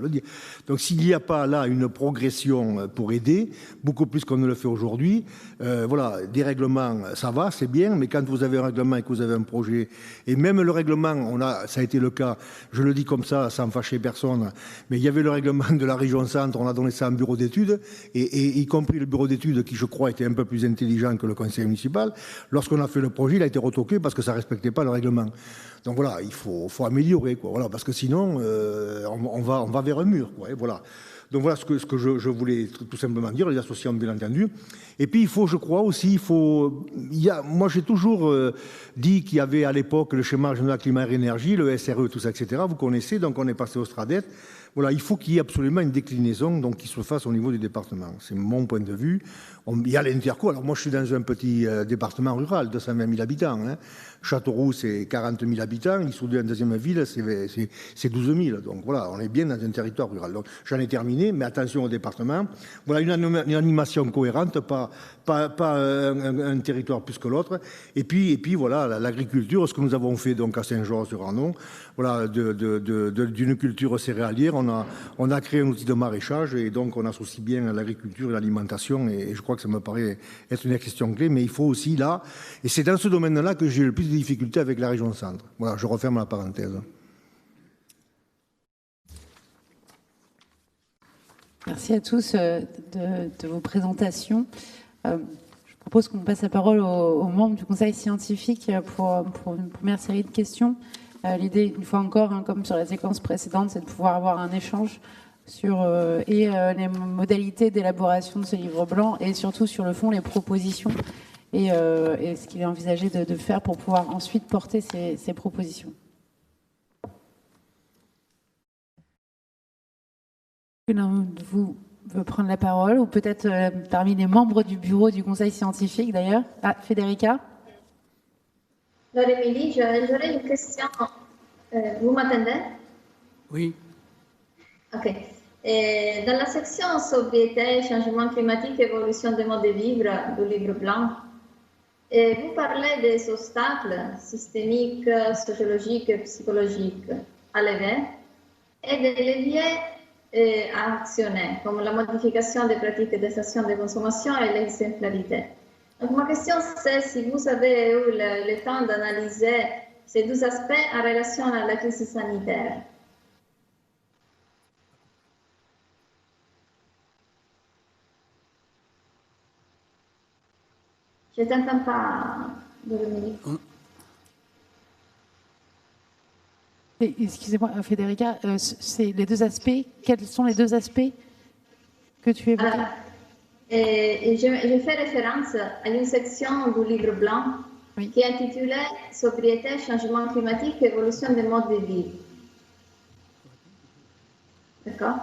le dire. Donc s'il n'y a pas là une progression pour aider, beaucoup plus qu'on ne le fait aujourd'hui, voilà, des règlements, ça va, c'est bien, mais quand vous avez un règlement et que vous avez un projet, et même le règlement, ça a été le cas, je le dis comme ça, sans fâcher personne, mais il y avait le règlement de la région centre, on a donné ça à un bureau d'études, et y compris le bureau d'études qui, je crois, était un peu plus intelligent que le conseil municipal, lorsqu'on a fait le projet, il a été retoqué parce que ça respectait pas le règlement. Donc voilà, il faut améliorer, quoi. Voilà, parce que sinon, on va vers un mur, quoi. Et voilà. Donc voilà ce que je voulais tout simplement dire, les associations bien entendu. Et puis il faut, je crois aussi, moi j'ai toujours dit qu'il y avait à l'époque le schéma régional climat et énergie, le SRE, tout ça, etc. Vous connaissez, donc on est passé au STRADET. Voilà, il faut qu'il y ait absolument une déclinaison donc, qui se fasse au niveau du département. C'est mon point de vue. Il y a l'Interco. Alors moi, je suis dans un petit département rural, 220 000 habitants. Hein. Châteauroux, c'est 40 000 habitants. Issoudun, deuxième ville, c'est 12 000. Donc voilà, on est bien dans un territoire rural. Donc j'en ai terminé, mais attention au département. Voilà, une animation cohérente, pas un territoire plus que l'autre. Et puis voilà, l'agriculture, ce que nous avons fait donc à Saint-Georges-sur-Arnon, voilà, d'une culture céréalière, on a créé un outil de maraîchage et donc on associe bien l'agriculture et l'alimentation et je crois que ça me paraît être une question clé, mais il faut aussi là, et c'est dans ce domaine-là que j'ai le plus de difficultés avec la région centre. Voilà, je referme la parenthèse. Merci à tous de vos présentations. Je propose qu'on passe la parole aux membres du conseil scientifique pour une première série de questions. L'idée, une fois encore, hein, comme sur la séquence précédente, c'est de pouvoir avoir un échange sur les modalités d'élaboration de ce livre blanc et surtout sur le fond, les propositions et ce qu'il est envisagé de faire pour pouvoir ensuite porter ces propositions. L'un de vous veut prendre la parole, ou peut-être parmi les membres du bureau du conseil scientifique d'ailleurs. Ah, Federica. Alors, Émilie, j'aurais une question. Vous m'entendez? Oui. OK. Et dans la section sobriété, changement climatique, évolution des modes de vivre du livre blanc, vous parlez des obstacles systémiques, sociologiques et psychologiques à lever et des leviers à actionner, comme la modification des pratiques des actions de consommation et l'exemplarité. Donc, ma question, c'est si vous avez eu le temps d'analyser ces deux aspects en relation à la crise sanitaire. Je ne t'entends pas, Dominique. Excusez-moi, Federica, c'est les deux aspects. Quels sont les deux aspects que tu évoques? Je fais référence à une section du livre blanc qui est intitulée Sobriété, changement climatique, évolution des modes de vie. D'accord?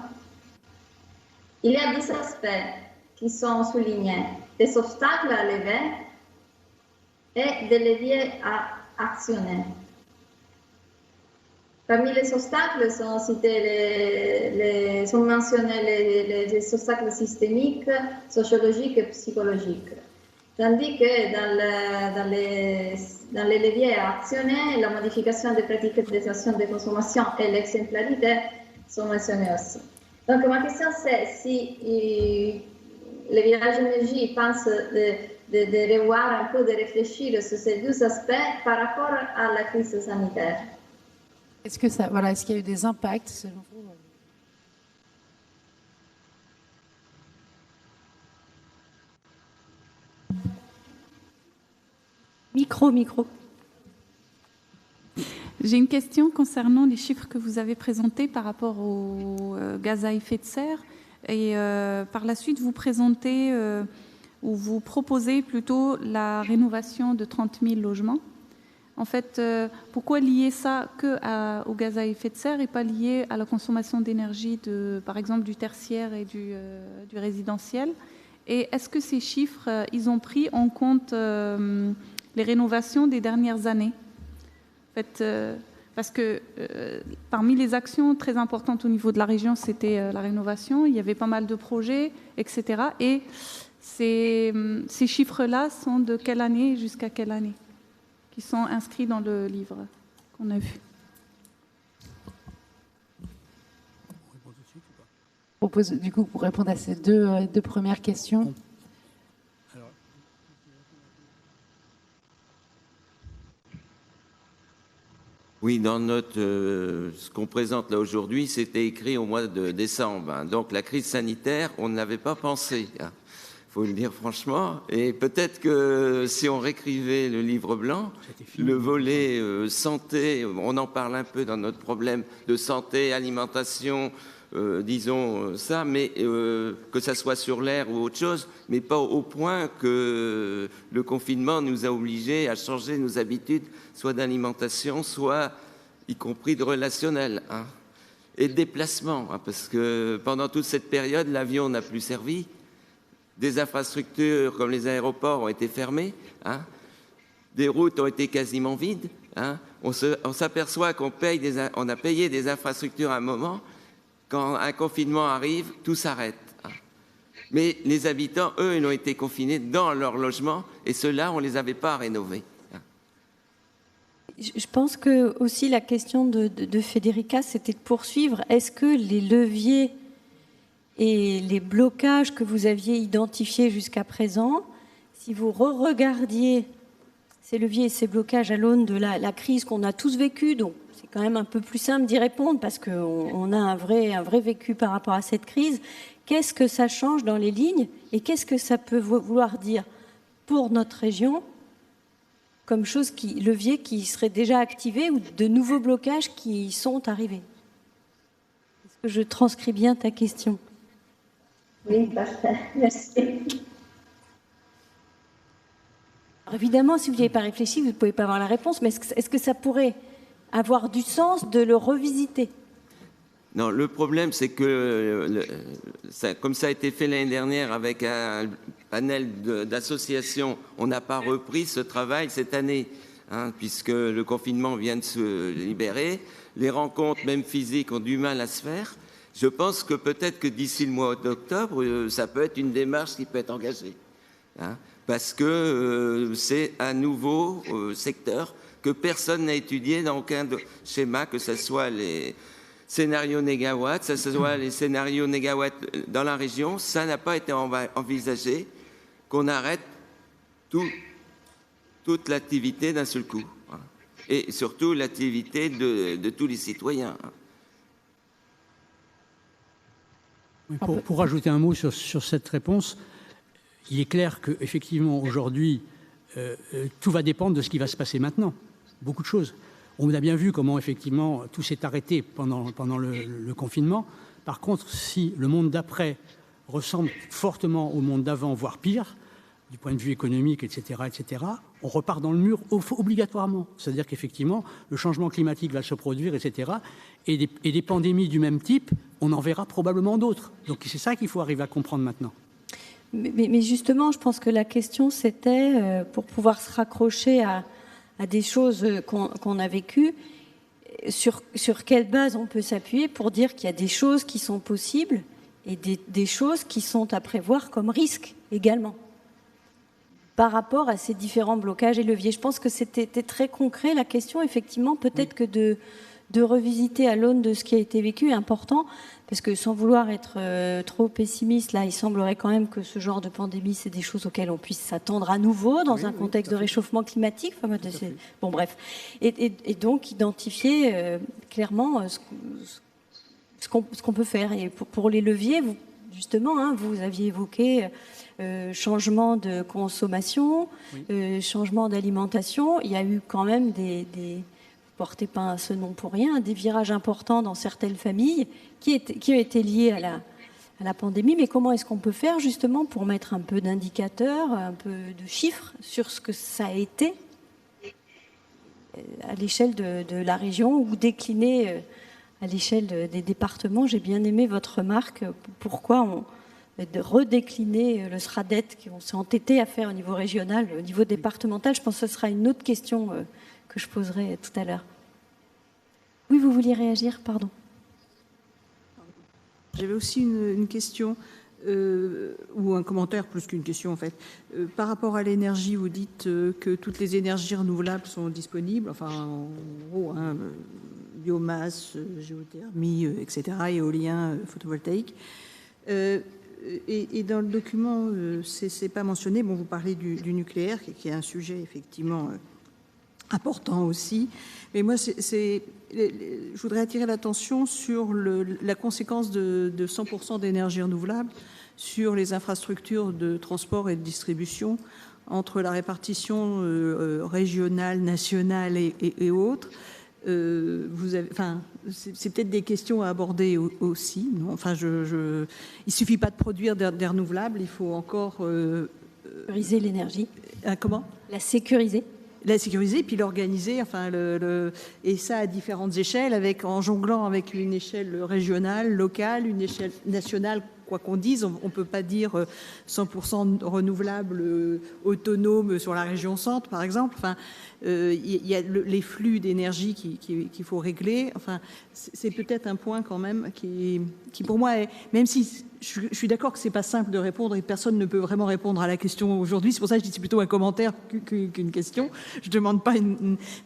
Il y a 10 aspects qui sont soulignés, des obstacles à lever et des leviers à actionner. Parmi les obstacles sont mentionnés les obstacles systémiques, sociologiques et psychologiques. Tandis que dans les leviers à actionner, la modification des pratiques des actions de consommation et l'exemplarité sont mentionnés aussi. Donc ma question c'est si le virage énergie pense de revoir un peu, de réfléchir sur ces deux aspects par rapport à la crise sanitaire. Est-ce qu'il y a eu des impacts selon vous? Micro. J'ai une question concernant les chiffres que vous avez présentés par rapport aux gaz à effet de serre. Et par la suite, vous présentez ou vous proposez plutôt la rénovation de 30 000 logements. En fait, pourquoi lier ça au gaz à effet de serre et pas lié à la consommation d'énergie, par exemple, du tertiaire et du résidentiel? Et est-ce que ces chiffres, ils ont pris en compte les rénovations des dernières années? En fait, Parce que parmi les actions très importantes au niveau de la région, c'était la rénovation. Il y avait pas mal de projets, etc. Et ces chiffres-là sont de quelle année jusqu'à quelle année, qui sont inscrits dans le livre qu'on a vu? Je propose, du coup, pour répondre à ces deux premières questions. Oui, dans ce qu'on présente là aujourd'hui, c'était écrit au mois de décembre. Hein. Donc la crise sanitaire, on n'avait pas pensé. Hein. Faut le dire franchement. Et peut-être que si on réécrivait le livre blanc, le volet santé, on en parle un peu dans notre problème de santé, alimentation, disons ça, mais que ça soit sur l'air ou autre chose, mais pas au point que le confinement nous a obligés à changer nos habitudes, soit d'alimentation, soit y compris de relationnel, hein, et de déplacement, hein, parce que pendant toute cette période, l'avion n'a plus servi. Des infrastructures comme les aéroports ont été fermées, hein, des routes ont été quasiment vides. Hein, on s'aperçoit qu'on a payé des infrastructures à un moment. Quand un confinement arrive, tout s'arrête. Hein. Mais les habitants, eux, ils ont été confinés dans leur logement et ceux-là, on ne les avait pas rénovés. Hein. Je pense que aussi la question de Federica, c'était de poursuivre. Est-ce que les leviers et les blocages que vous aviez identifiés jusqu'à présent, si vous regardiez ces leviers et ces blocages à l'aune de la crise qu'on a tous vécue, donc c'est quand même un peu plus simple d'y répondre parce qu'on a un vrai vécu par rapport à cette crise, qu'est-ce que ça change dans les lignes et qu'est-ce que ça peut vouloir dire pour notre région comme levier qui serait déjà activé ou de nouveaux blocages qui sont arrivés? Est-ce que je transcris bien ta question? Oui, parfait. Merci. Alors évidemment, si vous n'y avez pas réfléchi, vous ne pouvez pas avoir la réponse, mais est-ce que ça pourrait avoir du sens de le revisiter? Non, le problème, c'est que, comme ça a été fait l'année dernière avec un panel d'associations, on n'a pas repris ce travail cette année, hein, puisque le confinement vient de se libérer. Les rencontres, même physiques, ont du mal à se faire. Je pense que peut-être que d'ici le mois d'octobre, ça peut être une démarche qui peut être engagée. Hein, parce que c'est un nouveau secteur que personne n'a étudié dans aucun schéma, que ce soit les scénarios négawatts, que ce soit les scénarios négawatts dans la région, ça n'a pas été envisagé qu'on arrête toute l'activité d'un seul coup. Hein, et surtout l'activité de tous les citoyens. Pour rajouter un mot sur cette réponse, il est clair qu'effectivement, aujourd'hui, tout va dépendre de ce qui va se passer maintenant. Beaucoup de choses. On a bien vu comment, effectivement, tout s'est arrêté pendant le confinement. Par contre, si le monde d'après ressemble fortement au monde d'avant, voire pire, du point de vue économique, etc., on repart dans le mur obligatoirement. C'est-à-dire qu'effectivement, le changement climatique va se produire, etc. Et des pandémies du même type, on en verra probablement d'autres. Donc c'est ça qu'il faut arriver à comprendre maintenant. Mais justement, je pense que la question, c'était, pour pouvoir se raccrocher à des choses qu'on a vécues, sur quelle base on peut s'appuyer pour dire qu'il y a des choses qui sont possibles et des choses qui sont à prévoir comme risque également, par rapport à ces différents blocages et leviers. Je pense que c'était très concret la question, effectivement, peut-être que de revisiter à l'aune de ce qui a été vécu est important, parce que sans vouloir être trop pessimiste, là, il semblerait quand même que ce genre de pandémie, c'est des choses auxquelles on puisse s'attendre à nouveau dans un contexte de réchauffement climatique. Enfin, bon, bref. Et donc, identifier clairement ce qu'on peut faire. Et pour les leviers, justement, hein, vous aviez évoqué changement de consommation, changement d'alimentation. Il y a eu quand même portez pas ce nom pour rien, des virages importants dans certaines familles qui ont été liés à la pandémie. Mais comment est-ce qu'on peut faire justement pour mettre un peu d'indicateurs, un peu de chiffres sur ce que ça a été à l'échelle de la région ou décliner à l'échelle des départements? J'ai bien aimé votre remarque. Pourquoi redécliner le SRADET qu'on s'est entêté à faire au niveau régional, au niveau départemental? Je pense que ce sera une autre question que je poserai tout à l'heure. vous vouliez réagir, pardon. J'avais aussi une question, ou un commentaire plus qu'une question en fait. Par rapport à l'énergie, vous dites que toutes les énergies renouvelables sont disponibles, enfin en gros, hein, biomasse, géothermie, etc., éolien, photovoltaïque. Et dans le document, c'est pas mentionné. Bon, vous parlez du nucléaire, qui est un sujet effectivement important aussi. Mais moi, je voudrais attirer l'attention sur la conséquence de 100% d'énergie renouvelable sur les infrastructures de transport et de distribution, entre la répartition régionale, nationale et autres. C'est peut-être des questions à aborder aussi. Non, enfin, il suffit pas de produire des renouvelables, il faut encore sécuriser l'énergie. Comment ? La sécuriser. La sécuriser, puis l'organiser, enfin, et ça à différentes échelles, en jonglant avec une échelle régionale, locale, une échelle nationale. Quoi qu'on dise, on ne peut pas dire 100% renouvelable, autonome sur la région centre, par exemple. Enfin, il y a les flux d'énergie qu'il faut régler. Enfin, c'est peut-être un point quand même qui pour moi, même si je suis d'accord que c'est pas simple de répondre et personne ne peut vraiment répondre à la question aujourd'hui. C'est pour ça que je dis c'est plutôt un commentaire qu'une question. Je demande pas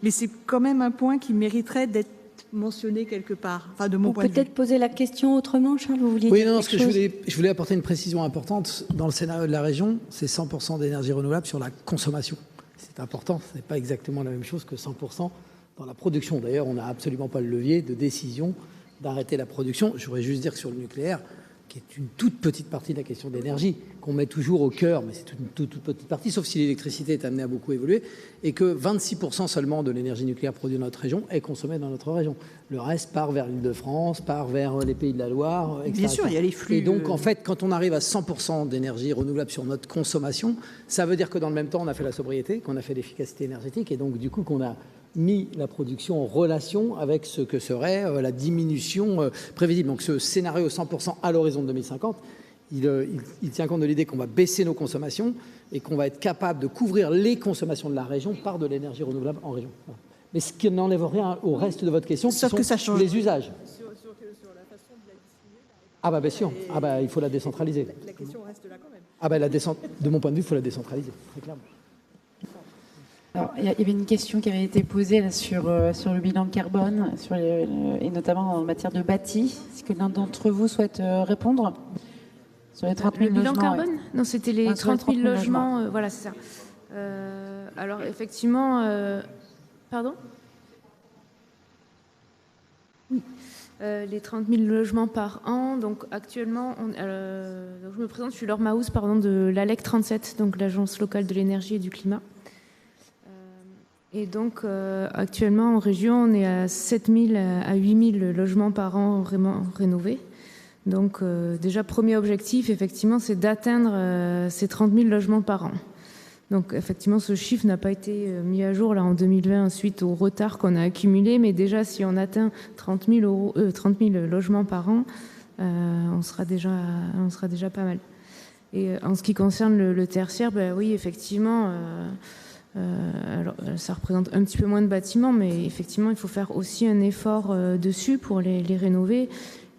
mais c'est quand même un point qui mériterait d'être mentionné quelque part, enfin de mon point de vue. Peut-être poser la question autrement, Charles, vous vouliez dire quelque chose ? Je voulais apporter une précision importante. Dans le scénario de la région, c'est 100% d'énergie renouvelable sur la consommation. C'est important, ce n'est pas exactement la même chose que 100% dans la production. D'ailleurs, on n'a absolument pas le levier de décision d'arrêter la production. Je voudrais juste dire que sur le nucléaire, qui est une toute petite partie de la question de l'énergie, qu'on met toujours au cœur, mais c'est une toute petite partie, sauf si l'électricité est amenée à beaucoup évoluer, et que 26% seulement de l'énergie nucléaire produite dans notre région est consommée dans notre région. Le reste part vers l'Île-de-France, part vers les Pays de la Loire, etc. Bien sûr, il y a les flux. Et donc, en fait, quand on arrive à 100% d'énergie renouvelable sur notre consommation, ça veut dire que dans le même temps, on a fait la sobriété, qu'on a fait l'efficacité énergétique, et donc, du coup, qu'on a mis la production en relation avec ce que serait la diminution prévisible. Donc ce scénario 100% à l'horizon de 2050, il tient compte de l'idée qu'on va baisser nos consommations et qu'on va être capable de couvrir les consommations de la région par de l'énergie renouvelable en région. Voilà. Mais ce qui n'enlève rien au reste de votre question, qui sont ça change les usages. Sur la façon de la distribuer. Ah bah bien sûr, il faut la décentraliser. La question reste là quand même. Ah bah de mon point de vue, il faut la décentraliser, très clairement. Alors, il y avait une question qui avait été posée là, sur le bilan carbone, et notamment en matière de bâti. Est-ce que l'un d'entre vous souhaite répondre sur les 30 000 le bilan logements, carbone ? Non, c'était les 30 000 logements. Voilà, c'est ça. Alors, effectivement... pardon ? Oui. Les 30 000 logements par an. Donc, actuellement, donc je me présente, je suis Laure Maus, de l'ALEC 37, donc l'Agence locale de l'énergie et du climat. Et donc, actuellement, en région, on est à 7 000 à 8 000 logements par an vraiment rénovés. Donc, déjà, premier objectif, effectivement, c'est d'atteindre ces 30 000 logements par an. Donc, effectivement, ce chiffre n'a pas été mis à jour là, en 2020 suite au retard qu'on a accumulé. Mais déjà, si on atteint 30 000 logements par an, on sera déjà pas mal. Et en ce qui concerne le tertiaire, oui, effectivement... alors, ça représente un petit peu moins de bâtiments, mais effectivement, il faut faire aussi un effort dessus pour les rénover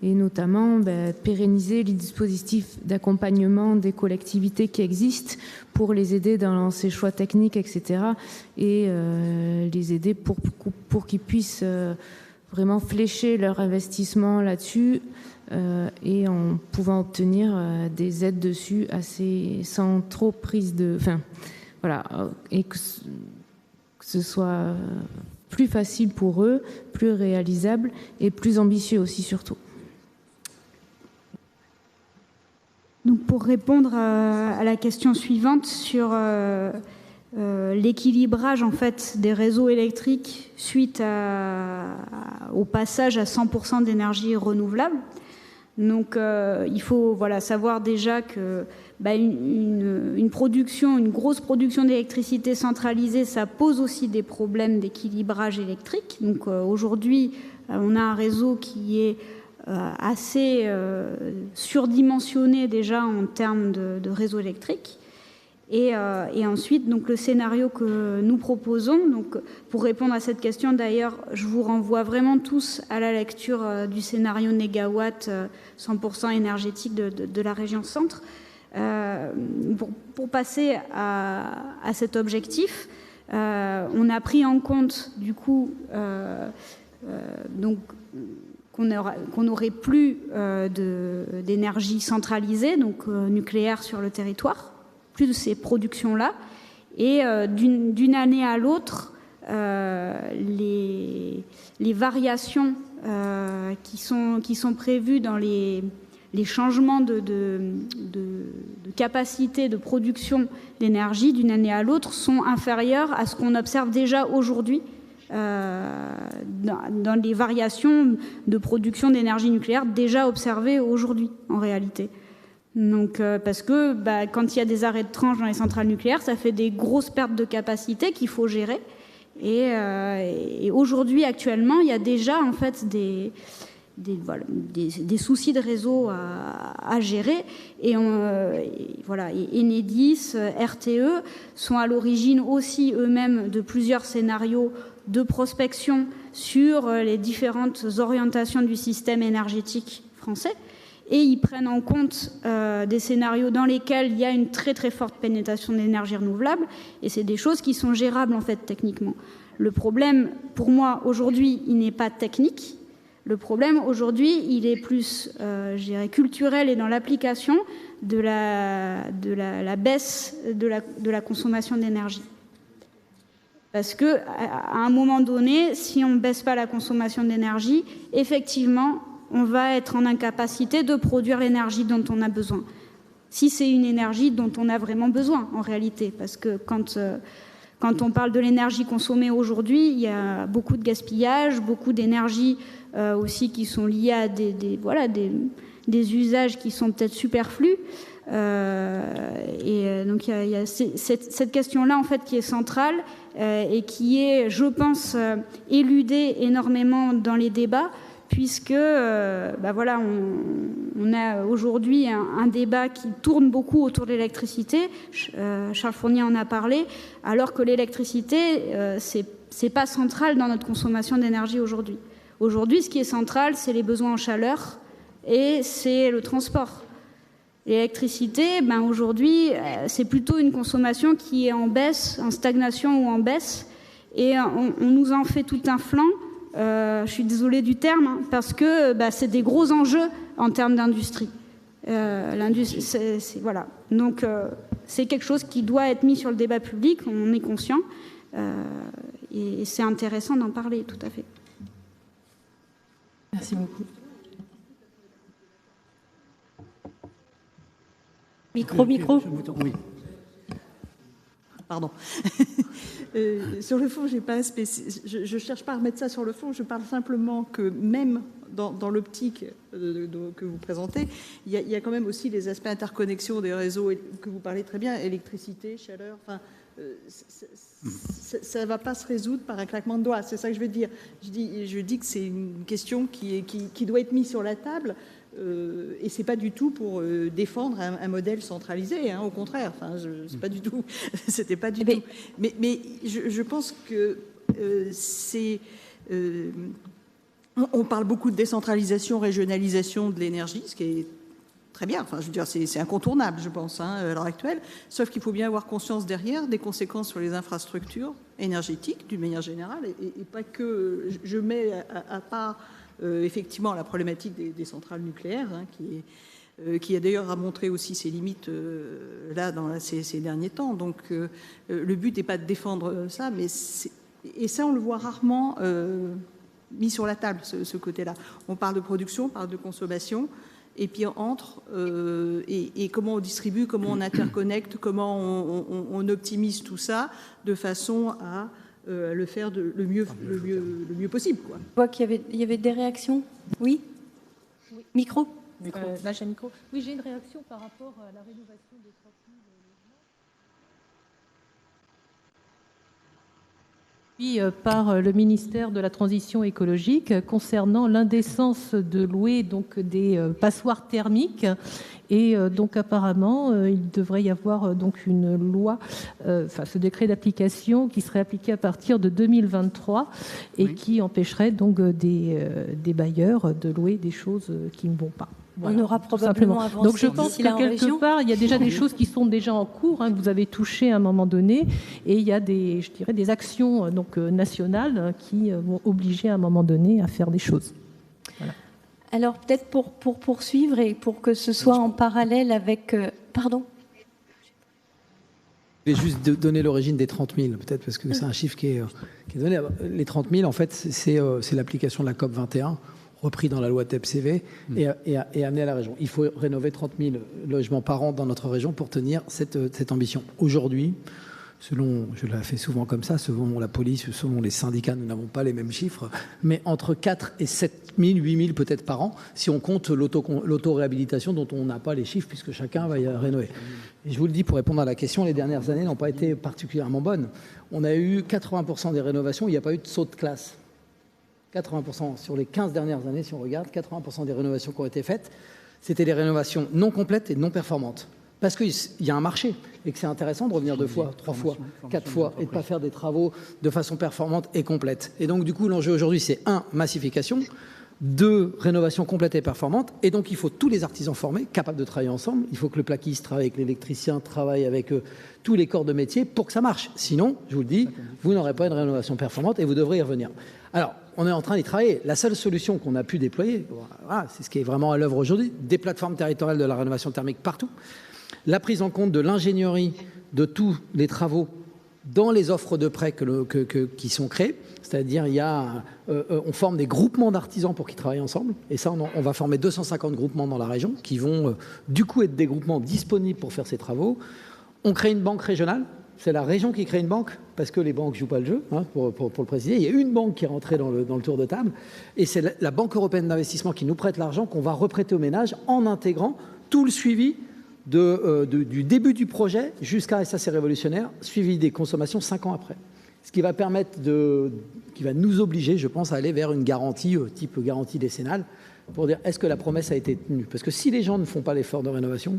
et notamment pérenniser les dispositifs d'accompagnement des collectivités qui existent pour les aider dans ces choix techniques, etc. et les aider pour qu'ils puissent vraiment flécher leur investissement là-dessus et en pouvant obtenir des aides dessus sans trop prise de... Voilà, et que ce soit plus facile pour eux, plus réalisable et plus ambitieux aussi surtout. Donc pour répondre à la question suivante sur l'équilibrage en fait des réseaux électriques suite au passage à 100% d'énergie renouvelable. Donc il faut savoir déjà que une grosse production d'électricité centralisée, ça pose aussi des problèmes d'équilibrage électrique. Donc aujourd'hui, on a un réseau qui est assez surdimensionné déjà en termes de réseau électrique. Et ensuite, donc, le scénario que nous proposons, donc, pour répondre à cette question, d'ailleurs, je vous renvoie vraiment tous à la lecture du scénario Négawatt 100% énergétique de la région Centre. Pour passer à cet objectif, on a pris en compte, du coup, donc, qu'on n'aurait plus d'énergie centralisée, donc nucléaire sur le territoire, plus de ces productions-là. Et d'une année à l'autre, les variations qui sont prévues dans les changements de capacité de production d'énergie d'une année à l'autre sont inférieures à ce qu'on observe déjà aujourd'hui dans les variations de production d'énergie nucléaire déjà observées aujourd'hui en réalité. Donc, parce que quand il y a des arrêts de tranche dans les centrales nucléaires, ça fait des grosses pertes de capacité qu'il faut gérer. Et aujourd'hui, actuellement, il y a déjà en fait des soucis de réseau à gérer. Et Enedis, RTE sont à l'origine aussi eux-mêmes de plusieurs scénarios de prospection sur les différentes orientations du système énergétique français. Et ils prennent en compte des scénarios dans lesquels il y a une très très forte pénétration d'énergie renouvelable, et c'est des choses qui sont gérables en fait techniquement. Le problème, pour moi, aujourd'hui, il n'est pas technique. Le problème, aujourd'hui, il est plus, je dirais, culturel et dans l'application de la baisse de la consommation d'énergie. Parce qu'à un moment donné, si on ne baisse pas la consommation d'énergie, effectivement, on va être en incapacité de produire l'énergie dont on a besoin. Si c'est une énergie dont on a vraiment besoin, en réalité. Parce que quand on parle de l'énergie consommée aujourd'hui, il y a beaucoup de gaspillage, beaucoup d'énergie aussi qui sont liées à des usages qui sont peut-être superflus. Donc il y a cette question-là en fait qui est centrale et qui est, je pense, éludée énormément dans les débats, puisque on a aujourd'hui un débat qui tourne beaucoup autour de l'électricité. Charles Fournier en a parlé, alors que l'électricité, c'est pas central dans notre consommation d'énergie aujourd'hui. Aujourd'hui, ce qui est central, c'est les besoins en chaleur et c'est le transport. L'électricité, aujourd'hui, c'est plutôt une consommation qui est en baisse, en stagnation ou en baisse, et on nous en fait tout un flanc. Je suis désolée du terme, parce que c'est des gros enjeux en termes d'industrie. Voilà. Donc, c'est quelque chose qui doit être mis sur le débat public, on est conscient, et c'est intéressant d'en parler, tout à fait. Merci beaucoup. Micro. Oui. Pardon. Sur le fond, je ne cherche pas à remettre ça sur le fond, je parle simplement que même dans l'optique que vous présentez, il y a quand même aussi les aspects interconnexion des réseaux que vous parlez très bien, électricité, chaleur, enfin, ça ne va pas se résoudre par un claquement de doigts, c'est ça que je veux dire. Je dis que c'est une question qui doit être mise sur la table. Et c'est pas du tout pour défendre un modèle centralisé, hein, au contraire. Enfin, c'est pas du tout. C'était pas du tout. Mais je pense que c'est. On parle beaucoup de décentralisation, régionalisation de l'énergie, ce qui est très bien. Enfin, je veux dire, c'est incontournable, je pense, hein, à l'heure actuelle. Sauf qu'il faut bien avoir conscience derrière des conséquences sur les infrastructures énergétiques, d'une manière générale, et pas que je mets à part. Effectivement, la problématique des centrales nucléaires, hein, qui a d'ailleurs montré aussi ses limites dans ces derniers temps. Donc, le but n'est pas de défendre ça, mais et ça, on le voit rarement mis sur la table, ce côté-là. On parle de production, on parle de consommation, et puis et comment on distribue, comment on interconnecte, comment on optimise tout ça de façon à le faire le mieux possible, quoi. Je vois qu'il y avait des réactions. Oui. Micro. Là, j'ai un micro. Oui, j'ai une réaction par rapport à la rénovation des 30 000 logements. Par le ministère de la Transition écologique concernant l'indécence de louer donc des passoires thermiques Et donc apparemment, il devrait y avoir donc une loi, ce décret d'application qui serait appliqué à partir de 2023 et qui empêcherait donc des bailleurs de louer des choses qui ne vont pas. Voilà, on aura probablement avancé. Donc je pense que quelque part, il y a déjà des choses qui sont déjà en cours, que vous avez touchées à un moment donné, et il y a des actions donc, nationales qui vont obliger à un moment donné à faire des choses. Voilà. Alors peut-être pour poursuivre et pour que ce soit en parallèle avec... pardon ? Je vais juste donner l'origine des 30 000, peut-être, parce que c'est un chiffre qui est donné. Les 30 000, en fait, c'est l'application de la COP 21, repris dans la loi TEPCV et amené à la région. Il faut rénover 30 000 logements par an dans notre région pour tenir cette ambition. Aujourd'hui, selon, je l'ai fait souvent comme ça, selon la police, selon les syndicats, nous n'avons pas les mêmes chiffres, mais entre 4 et 7 000, 8 000 peut-être par an, si on compte l'auto-réhabilitation dont on n'a pas les chiffres puisque chacun va y rénover. Et je vous le dis, pour répondre à la question, les dernières années n'ont pas été particulièrement bonnes. On a eu 80% des rénovations, il n'y a pas eu de saut de classe. 80% sur les 15 dernières années, si on regarde, 80% des rénovations qui ont été faites, c'était des rénovations non complètes et non performantes. Parce qu'il y a un marché et que c'est intéressant de revenir 2 fois, 3 fois, 4 fois et de ne pas faire des travaux de façon performante et complète. Et donc, du coup, l'enjeu aujourd'hui, c'est 1, massification, 2, rénovation complète et performante. Et donc, il faut tous les artisans formés, capables de travailler ensemble. Il faut que le plaquiste travaille avec l'électricien, travaille avec tous les corps de métier pour que ça marche. Sinon, je vous le dis, vous n'aurez pas une rénovation performante et vous devrez y revenir. Alors, on est en train d'y travailler. La seule solution qu'on a pu déployer, voilà, c'est ce qui est vraiment à l'œuvre aujourd'hui, des plateformes territoriales de la rénovation thermique partout. La prise en compte de l'ingénierie de tous les travaux dans les offres de prêt qui sont créées. C'est-à-dire, on forme des groupements d'artisans pour qu'ils travaillent ensemble. Et ça, on va former 250 groupements dans la région qui vont, du coup, être des groupements disponibles pour faire ces travaux. On crée une banque régionale. C'est la région qui crée une banque, parce que les banques ne jouent pas le jeu, pour le préciser. Il y a une banque qui est rentrée dans le tour de table, et c'est la Banque européenne d'investissement qui nous prête l'argent qu'on va reprêter aux ménages en intégrant tout le suivi du début du projet jusqu'à, et ça c'est révolutionnaire, suivi des consommations 5 ans après. Ce qui va permettre qui va nous obliger, je pense, à aller vers une garantie, type garantie décennale, pour dire est-ce que la promesse a été tenue ? Parce que si les gens ne font pas l'effort de rénovation,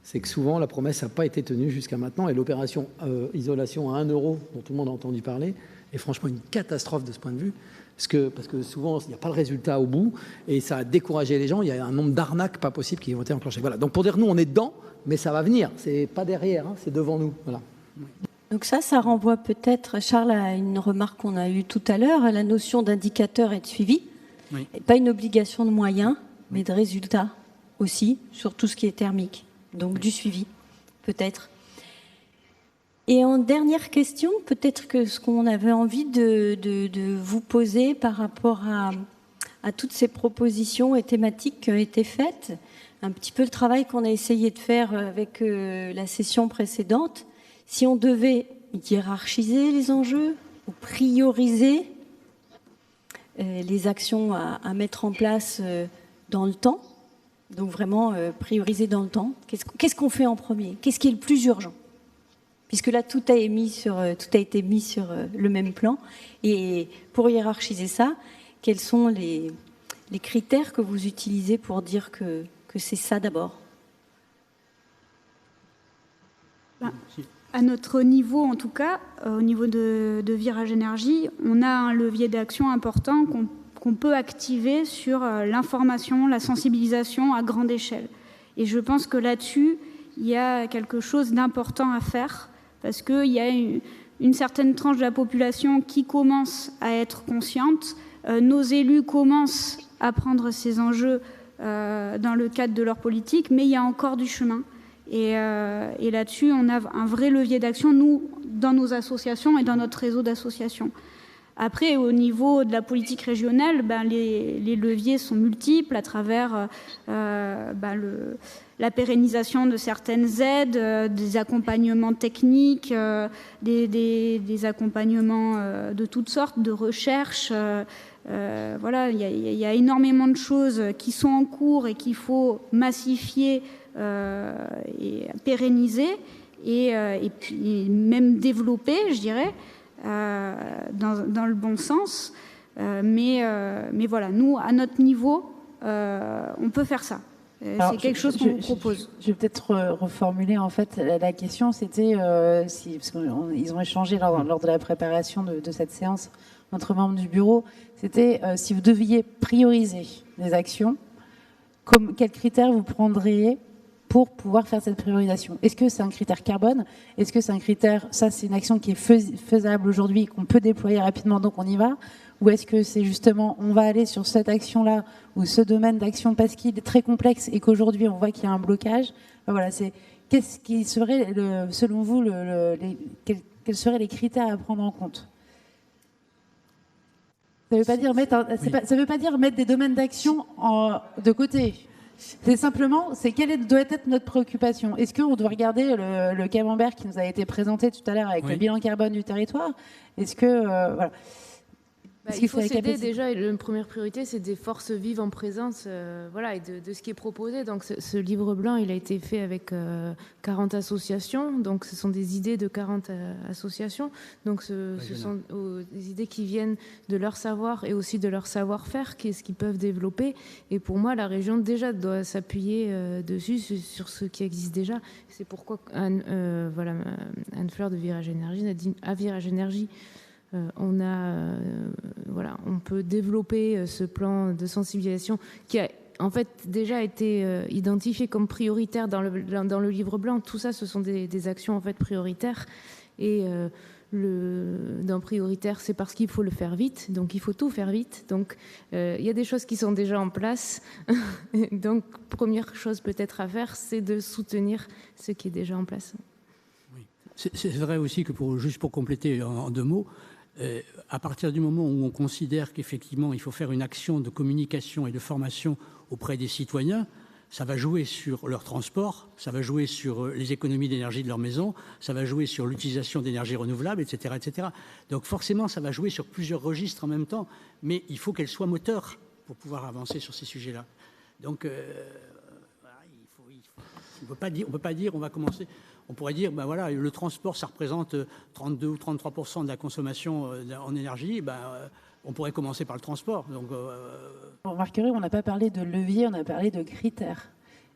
c'est que souvent la promesse n'a pas été tenue jusqu'à maintenant et l'opération isolation à 1 euro dont tout le monde a entendu parler est franchement une catastrophe de ce point de vue parce que souvent il n'y a pas le résultat au bout et ça a découragé les gens, il y a un nombre d'arnaques pas possibles qui ont été enclenchées. Voilà, donc pour dire nous on est dedans mais ça va venir, c'est pas derrière, c'est devant nous. Voilà. Donc ça renvoie peut-être, Charles, à une remarque qu'on a eue tout à l'heure, à la notion d'indicateur et de suivi. Oui. Et pas une obligation de moyens, mais de résultats aussi sur tout ce qui est thermique. Donc du suivi, peut-être. Et en dernière question, peut-être que ce qu'on avait envie de vous poser par rapport à toutes ces propositions et thématiques qui ont été faites, un petit peu le travail qu'on a essayé de faire avec la session précédente, si on devait hiérarchiser les enjeux ou prioriser les actions à mettre en place dans le temps, donc vraiment prioriser dans le temps. Qu'est-ce qu'on fait en premier ? Qu'est-ce qui est le plus urgent ? Puisque là, tout a été mis sur le même plan. Et pour hiérarchiser ça, quels sont les critères que vous utilisez pour dire que c'est ça d'abord ? À notre niveau, en tout cas, au niveau de Virage Énergie, on a un levier d'action important qu'on peut activer sur l'information, la sensibilisation à grande échelle. Et je pense que là-dessus, il y a quelque chose d'important à faire, parce qu'il y a une certaine tranche de la population qui commence à être consciente. Nos élus commencent à prendre ces enjeux dans le cadre de leur politique, mais il y a encore du chemin. Et là-dessus, on a un vrai levier d'action, nous, dans nos associations et dans notre réseau d'associations. Après, au niveau de la politique régionale, les leviers sont multiples à travers la pérennisation de certaines aides, des accompagnements techniques, des accompagnements de toutes sortes, de recherche. Voilà, il y a énormément de choses qui sont en cours et qu'il faut massifier et pérenniser et puis même développer, je dirais. Dans le bon sens, mais voilà, nous, à notre niveau, on peut faire ça. C'est quelque chose qu'on vous propose. Je vais peut-être reformuler en fait la question. C'était parce qu'ils ont échangé lors de la préparation de cette séance entre membres du bureau. C'était si vous deviez prioriser des actions, quels critères vous prendriez pour pouvoir faire cette priorisation? Est-ce que c'est un critère carbone? Est-ce que c'est un critère, ça c'est une action qui est faisable aujourd'hui, qu'on peut déployer rapidement, donc on y va? Ou est-ce que c'est justement, on va aller sur cette action-là, ou ce domaine d'action parce qu'il est très complexe et qu'aujourd'hui on voit qu'il y a un blocage? Voilà, qu'est-ce qui serait, selon vous, quels seraient les critères à prendre en compte? Ça ne veut pas dire ça veut pas dire mettre des domaines d'action de côté. C'est simplement, quelle doit être notre préoccupation? Est-ce qu'on doit regarder le camembert qui nous a été présenté tout à l'heure avec le bilan carbone du territoire? Est-ce que voilà. Il faut s'aider déjà, et la première priorité, c'est des forces vives en présence, voilà, et de ce qui est proposé. Donc ce livre blanc, il a été fait avec 40 associations, donc ce sont des idées de 40 associations, donc ce sont des idées qui viennent de leur savoir et aussi de leur savoir-faire, qu'est-ce qu'ils peuvent développer. Et pour moi, la région déjà doit s'appuyer dessus, sur ce qui existe déjà. C'est pourquoi Anne-Fleur de Virage Énergie, Nadine à Virage Énergie, on peut développer ce plan de sensibilisation qui a en fait déjà été identifié comme prioritaire dans le livre blanc. Tout ça, ce sont des actions en fait prioritaires. Et dans prioritaire, c'est parce qu'il faut le faire vite. Donc il faut tout faire vite. Donc il y a des choses qui sont déjà en place. Donc première chose peut-être à faire, c'est de soutenir ce qui est déjà en place. Oui. C'est vrai aussi que juste pour compléter en 2 mots, à partir du moment où on considère qu'effectivement il faut faire une action de communication et de formation auprès des citoyens, ça va jouer sur leur transport, ça va jouer sur les économies d'énergie de leur maison, ça va jouer sur l'utilisation d'énergie renouvelable, etc., etc. Donc forcément, ça va jouer sur plusieurs registres en même temps, mais il faut qu'elle soit moteur pour pouvoir avancer sur ces sujets-là. Donc, on ne peut pas dire on va commencer... On pourrait dire, voilà, le transport, ça représente 32 ou 33% de la consommation en énergie. On pourrait commencer par le transport. Donc, Vous remarquerez, on n'a pas parlé de levier, on a parlé de critères.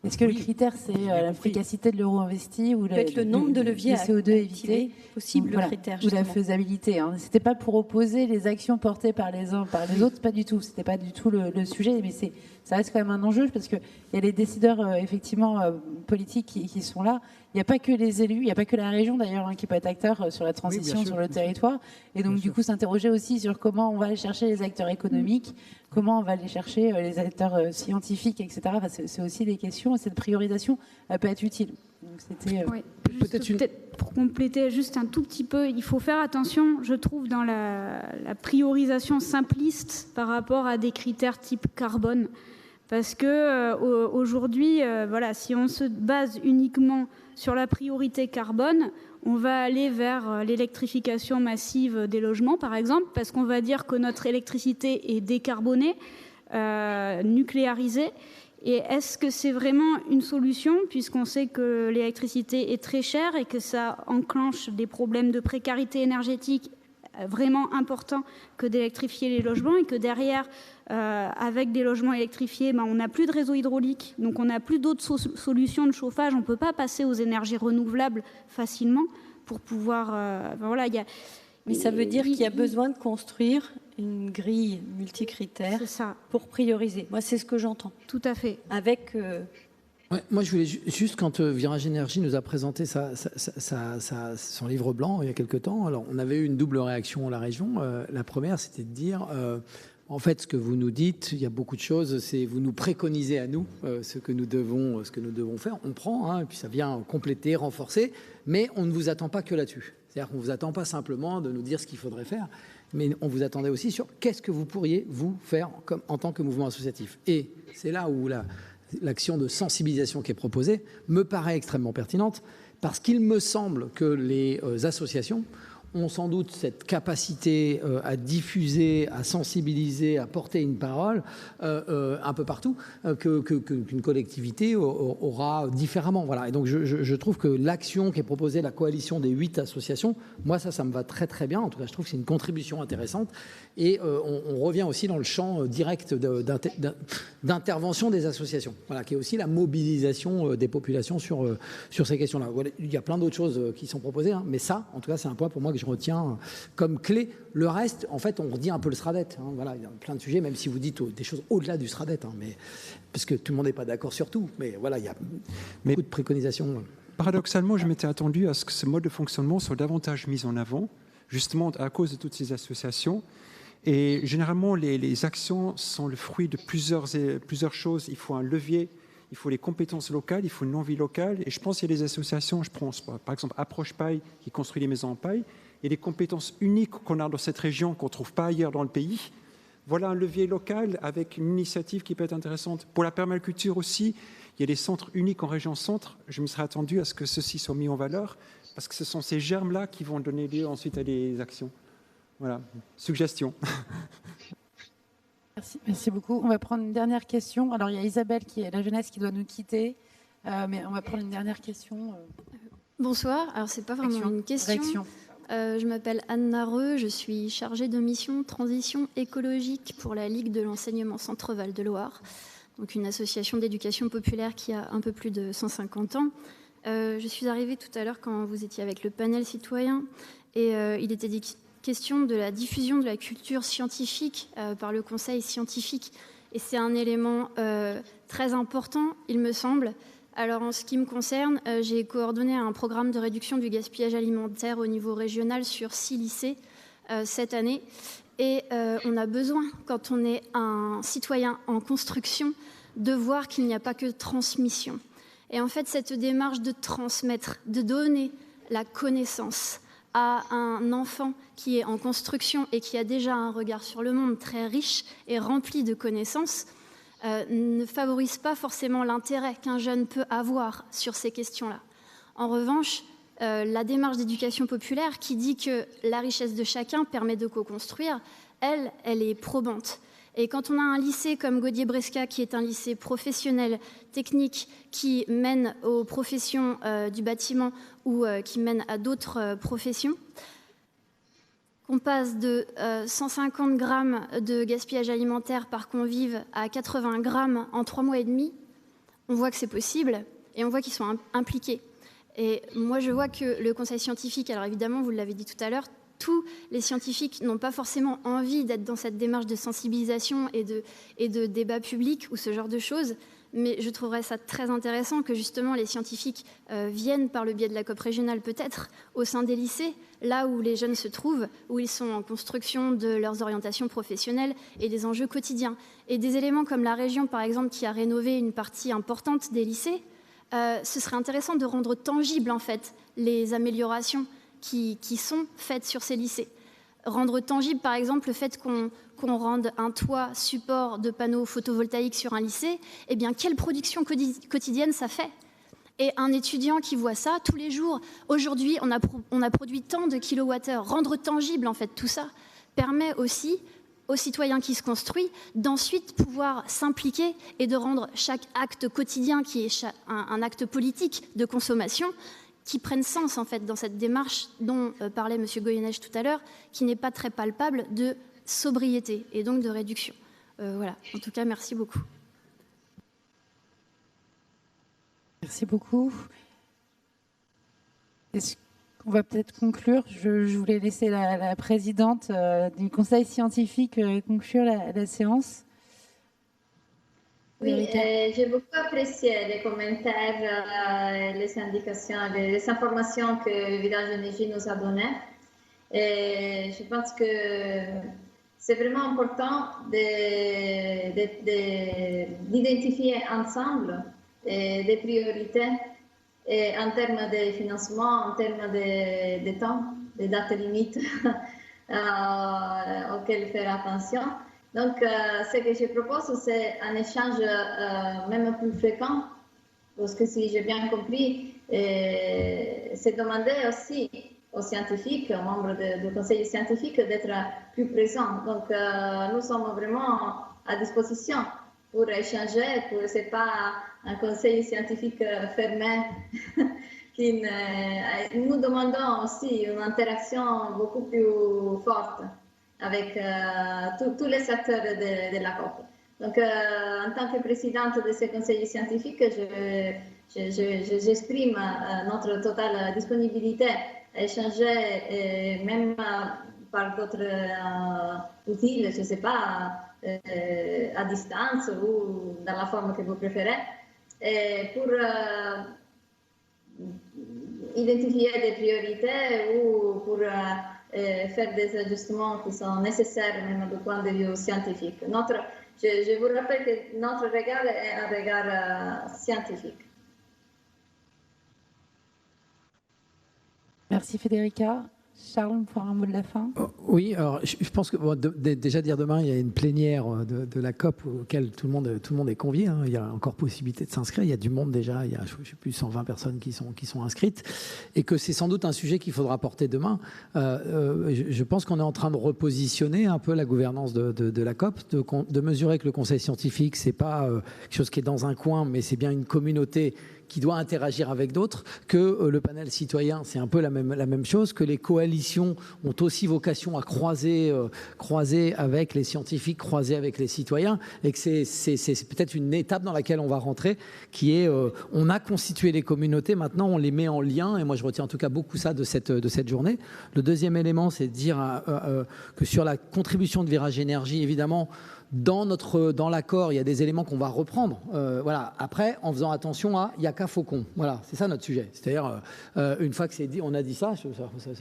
Est-ce que le critère, c'est l'efficacité de l'euro investi ou le nombre de leviers le CO2 évité possible, voilà, critère, ou la faisabilité. Hein. C'était pas pour opposer les actions portées par les uns par les autres, pas du tout. C'était pas du tout le sujet, mais ça reste quand même un enjeu parce que il y a les décideurs effectivement politiques qui sont là. Il n'y a pas que les élus, il n'y a pas que la région d'ailleurs qui peut être acteur sur la transition sur le territoire. Et donc du coup s'interroger aussi sur comment on va aller chercher les acteurs économiques, comment on va aller chercher les acteurs scientifiques, etc. Enfin, c'est aussi des questions et cette priorisation elle peut être utile. Donc c'était peut-être pour compléter juste un tout petit peu, il faut faire attention, je trouve, dans la priorisation simpliste par rapport à des critères type carbone. Parce que aujourd'hui, voilà, si on se base uniquement sur la priorité carbone, on va aller vers l'électrification massive des logements, par exemple, parce qu'on va dire que notre électricité est décarbonée, nucléarisée. Et est-ce que c'est vraiment une solution, puisqu'on sait que l'électricité est très chère et que ça enclenche des problèmes de précarité énergétique vraiment importants que d'électrifier les logements et que derrière, avec des logements électrifiés, on n'a plus de réseau hydraulique, donc on n'a plus d'autres solutions de chauffage, on ne peut pas passer aux énergies renouvelables facilement pour pouvoir... voilà, mais ça veut dire qu'il y a besoin de construire une grille multicritère pour prioriser. Moi, c'est ce que j'entends. Tout à fait. Avec... Ouais, moi, je voulais juste, quand Virage Énergie nous a présenté son livre blanc il y a quelque temps, alors on avait eu une double réaction à la région. La première, c'était de dire... en fait, ce que vous nous dites, il y a beaucoup de choses, c'est vous nous préconisez à nous ce que nous devons faire. On prend, et puis ça vient compléter, renforcer, mais on ne vous attend pas que là-dessus. C'est-à-dire qu'on ne vous attend pas simplement de nous dire ce qu'il faudrait faire, mais on vous attendait aussi sur qu'est-ce que vous pourriez vous faire en tant que mouvement associatif. Et c'est là où l'action de sensibilisation qui est proposée me paraît extrêmement pertinente, parce qu'il me semble que les associations ont sans doute cette capacité à diffuser, à sensibiliser, à porter une parole un peu partout qu'une collectivité aura différemment. Voilà. Et donc je trouve que l'action qui est proposée, la coalition des 8 associations, moi ça me va très très bien. En tout cas, je trouve que c'est une contribution intéressante. Et on revient aussi dans le champ direct d'intervention des associations, voilà, qui est aussi la mobilisation des populations sur ces questions-là. Voilà, il y a plein d'autres choses qui sont proposées, hein, mais ça, en tout cas, c'est un point pour moi que je retiens comme clé. Le reste, en fait, on redit un peu le SRADET. Hein, voilà, il y a plein de sujets, même si vous dites des choses au-delà du SRADET, hein, mais, parce que tout le monde n'est pas d'accord sur tout. Mais voilà, il y a beaucoup de préconisations. Paradoxalement, je m'étais attendu à ce que ce mode de fonctionnement soit davantage mis en avant, justement à cause de toutes ces associations. Et généralement, les actions sont le fruit de plusieurs choses. Il faut un levier, il faut les compétences locales, il faut une envie locale. Et je pense qu'il y a des associations, je pense par exemple Approche Paille qui construit les maisons en paille, et des compétences uniques qu'on a dans cette région qu'on ne trouve pas ailleurs dans le pays. Voilà un levier local avec une initiative qui peut être intéressante. Pour la permaculture aussi, il y a des centres uniques en région centre. Je me serais attendu à ce que ceux-ci soient mis en valeur, parce que ce sont ces germes-là qui vont donner lieu ensuite à des actions. Voilà, suggestion. Merci beaucoup. On va prendre une dernière question. Alors, il y a Isabelle, qui est la jeunesse, qui doit nous quitter. Mais on va prendre une dernière question. Bonsoir. Alors, ce n'est pas vraiment une question. Je m'appelle Anne Nareux. Je suis chargée de mission transition écologique pour la Ligue de l'enseignement Centre-Val de Loire, donc une association d'éducation populaire qui a un peu plus de 150 ans. Je suis arrivée tout à l'heure quand vous étiez avec le panel citoyen et il était dit question de la diffusion de la culture scientifique par le conseil scientifique. Et c'est un élément très important, il me semble. Alors, en ce qui me concerne, j'ai coordonné un programme de réduction du gaspillage alimentaire au niveau régional sur 6 lycées cette année. Et on a besoin, quand on est un citoyen en construction, de voir qu'il n'y a pas que transmission. Et en fait, cette démarche de transmettre, de donner la connaissance à un enfant qui est en construction et qui a déjà un regard sur le monde très riche et rempli de connaissances, ne favorise pas forcément l'intérêt qu'un jeune peut avoir sur ces questions-là. En revanche, la démarche d'éducation populaire qui dit que la richesse de chacun permet de co-construire, elle est probante. Et quand on a un lycée comme Gaudier-Bresca, qui est un lycée professionnel, technique, qui mène aux professions du bâtiment ou qui mène à d'autres professions, qu'on passe de 150 grammes de gaspillage alimentaire par convive à 80 grammes en 3 mois et demi, on voit que c'est possible et on voit qu'ils sont impliqués. Et moi, je vois que le conseil scientifique, alors évidemment, vous l'avez dit tout à l'heure, tous les scientifiques n'ont pas forcément envie d'être dans cette démarche de sensibilisation et de débat public ou ce genre de choses, mais je trouverais ça très intéressant que justement les scientifiques viennent par le biais de la COP régionale peut-être au sein des lycées, là où les jeunes se trouvent, où ils sont en construction de leurs orientations professionnelles et des enjeux quotidiens. Et des éléments comme la région, par exemple, qui a rénové une partie importante des lycées, ce serait intéressant de rendre tangibles en fait les améliorations qui sont faites sur ces lycées. Rendre tangible, par exemple, le fait qu'on rende un toit support de panneaux photovoltaïques sur un lycée, eh bien, quelle production quotidienne ça fait? Et un étudiant qui voit ça tous les jours, aujourd'hui, on a produit tant de kilowattheures. Rendre tangible, en fait, tout ça permet aussi aux citoyens qui se construisent d'ensuite pouvoir s'impliquer et de rendre chaque acte quotidien, qui est un acte politique de consommation, qui prennent sens en fait dans cette démarche dont parlait M. Goyeneche tout à l'heure, qui n'est pas très palpable de sobriété et donc de réduction. Voilà, en tout cas, merci beaucoup. Merci beaucoup. On va peut-être conclure. Je voulais laisser la présidente du conseil scientifique conclure la séance. Oui, j'ai beaucoup apprécié les commentaires, les indications, les informations que le Village Énergie nous a données. Et je pense que c'est vraiment important d'identifier ensemble des priorités et en termes de financement, en termes de temps, de dates limites auxquelles faire attention. Donc, ce que je propose, c'est un échange même plus fréquent, parce que si j'ai bien compris, c'est demander aussi aux scientifiques, aux membres du conseil scientifique d'être plus présents. Donc, nous sommes vraiment à disposition pour échanger. Ce n'est pas un conseil scientifique fermé. Nous demandons aussi une interaction beaucoup plus forte avec tous les acteurs de la COP. Donc, en tant que présidente de ce conseil scientifique, j'exprime notre totale disponibilité à échanger, et même par d'autres outils, je ne sais pas, à distance ou dans la forme que vous préférez, et pour identifier des priorités ou pour faire des ajustements qui sont nécessaires même du point de vue scientifique. Je vous rappelle que notre regard est un regard scientifique. Merci Federica. Charles, pour un mot de la fin. Oui, alors je pense que déjà dire demain, il y a une plénière de la COP auquel tout le monde est convié. Hein. Il y a encore possibilité de s'inscrire. Il y a du monde déjà. Il y a, je ne sais plus, 120 personnes qui sont inscrites. Et que c'est sans doute un sujet qu'il faudra porter demain. Je pense qu'on est en train de repositionner un peu la gouvernance de la COP, de mesurer que le conseil scientifique, ce n'est pas quelque chose qui est dans un coin, mais c'est bien une communauté qui doit interagir avec d'autres, que le panel citoyen, c'est un peu la même chose, que les coalitions ont aussi vocation à croiser avec les scientifiques, croiser avec les citoyens, et que c'est peut-être une étape dans laquelle on va rentrer, qui est, on a constitué les communautés, maintenant on les met en lien, et moi je retiens en tout cas beaucoup ça de cette journée. Le deuxième élément, c'est de dire que sur la contribution de Virage Énergie, évidemment, dans l'accord, il y a des éléments qu'on va reprendre. Voilà. Après, en faisant attention à Yaka Faucon. Voilà, c'est ça notre sujet. C'est-à-dire, une fois que c'est dit, on a dit ça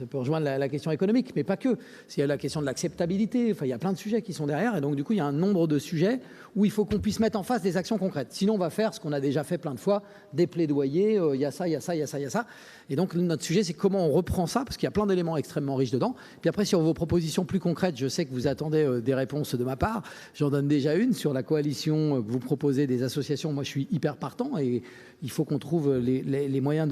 peut rejoindre la question économique, mais pas que. Il y a la question de l'acceptabilité. Enfin, il y a plein de sujets qui sont derrière. Et donc, du coup, il y a un nombre de sujets où il faut qu'on puisse mettre en face des actions concrètes. Sinon, on va faire ce qu'on a déjà fait plein de fois, des plaidoyers. Il y a ça, il y a ça, il y a ça, il y a ça. Et donc, notre sujet, c'est comment on reprend ça, parce qu'il y a plein d'éléments extrêmement riches dedans. Puis après, sur vos propositions plus concrètes, je sais que vous attendez des réponses de ma part. J'en donne déjà une sur la coalition que vous proposez des associations. Moi, je suis hyper partant et il faut qu'on trouve les moyens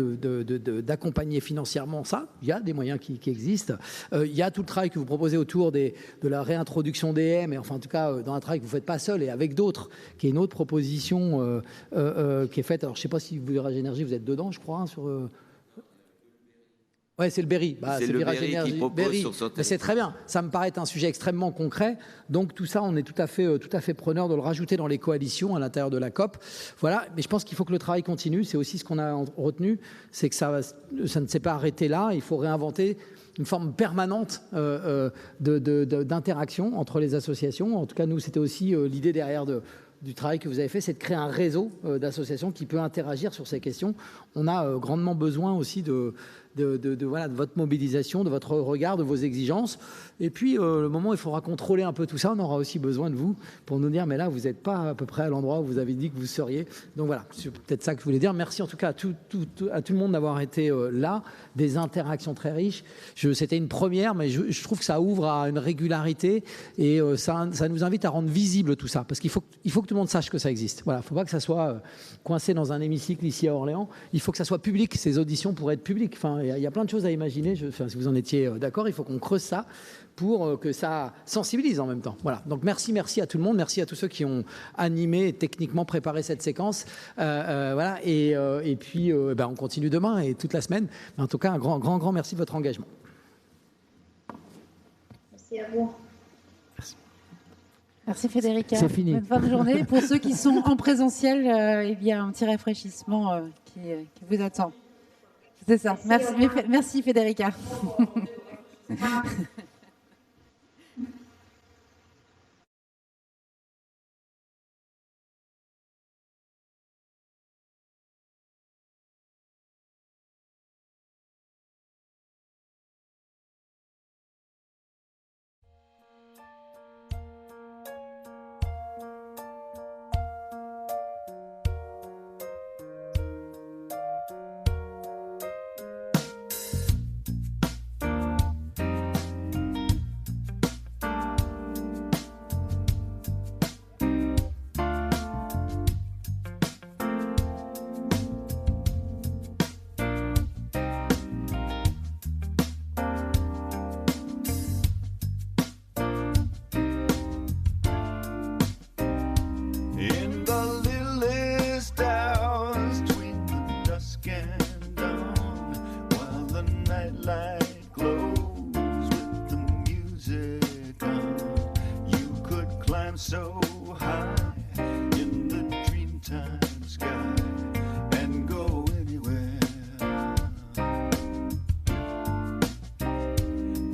d'accompagner financièrement ça. Il y a des moyens qui existent. Il y a tout le travail que vous proposez autour de la réintroduction des haies, mais enfin, en tout cas, dans un travail que vous ne faites pas seul et avec d'autres, qui est une autre proposition qui est faite. Alors, je ne sais pas si vous, Virage Énergie, vous êtes dedans, je crois, hein, sur... Oui, c'est le Berry. C'est le Virage Énergie qui propose sur son mais c'est très bien. Ça me paraît un sujet extrêmement concret. Donc tout ça, on est tout à fait preneur de le rajouter dans les coalitions à l'intérieur de la COP. Voilà. Mais je pense qu'il faut que le travail continue. C'est aussi ce qu'on a retenu, c'est que ça ne s'est pas arrêté là. Il faut réinventer une forme permanente d'interaction entre les associations. En tout cas, nous, c'était aussi l'idée derrière du travail que vous avez fait, c'est de créer un réseau d'associations qui peut interagir sur ces questions. On a grandement besoin aussi de votre mobilisation, de votre regard, de vos exigences. Et puis, le moment où il faudra contrôler un peu tout ça, on aura aussi besoin de vous pour nous dire, mais là, vous n'êtes pas à peu près à l'endroit où vous avez dit que vous seriez. Donc voilà, c'est peut-être ça que je voulais dire. Merci en tout cas à tout le monde d'avoir été là, des interactions très riches. C'était une première, mais je trouve que ça ouvre à une régularité et ça nous invite à rendre visible tout ça, parce qu'il faut que tout le monde sache que ça existe. Voilà, il ne faut pas que ça soit coincé dans un hémicycle ici à Orléans. Il faut que ça soit public. Ces auditions pourraient être publiques. Enfin, il y a plein de choses à imaginer. Si vous en étiez d'accord, il faut qu'on creuse ça pour que ça sensibilise en même temps. Voilà. Donc merci à tout le monde. Merci à tous ceux qui ont animé et techniquement préparé cette séquence. Voilà. Et puis, on continue demain et toute la semaine. Mais en tout cas, un grand merci de votre engagement. Merci à vous. Merci Federica. C'est fini. Bonne fin de journée. Pour ceux qui sont en présentiel, il y a un petit rafraîchissement qui vous attend. C'est ça. Merci Federica. so high in the dreamtime sky and go anywhere.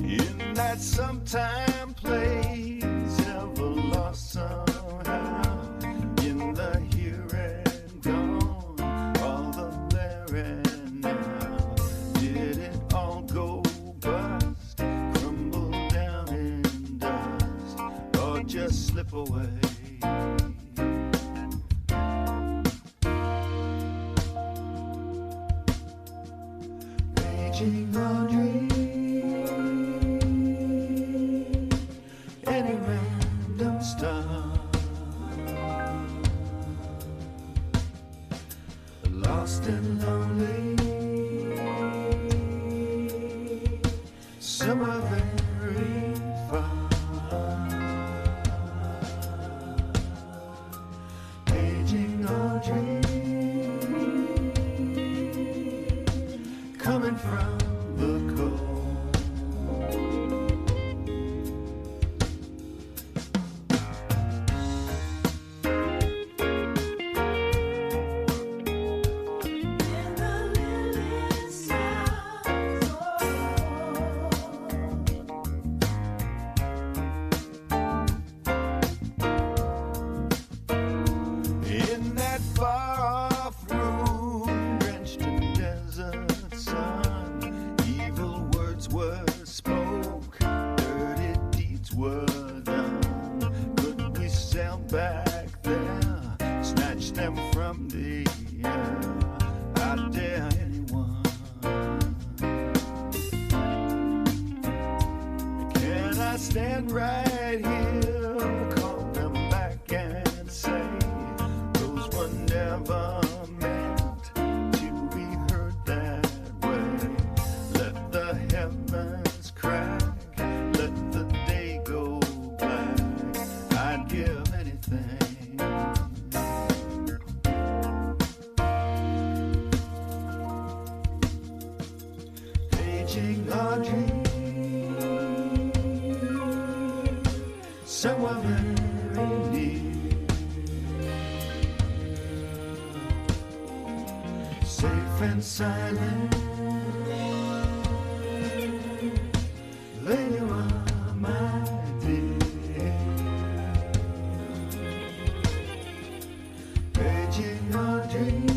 In that sometime place, ever lost somehow, in the here and gone, all the there and now. Did it all go bust, crumble down in dust, or just slip away? Raging on dream, any random star, lost and lonely, somewhere very far. Aging on dream, coming from the cold. In that far-off room, drenched in desert sun, evil words were spoke, dirty deeds were done. Could we sail back there, snatch them from the air? I dare anyone. Can I stand right here, call them back and say those were never meant to be heard that way? Let the heavens crack, let the day go black, I'd give anything. Aging on dream, somewhere very near, safe and silent, there you are, my dear. Raging on dream,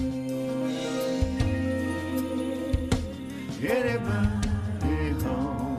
anybody home?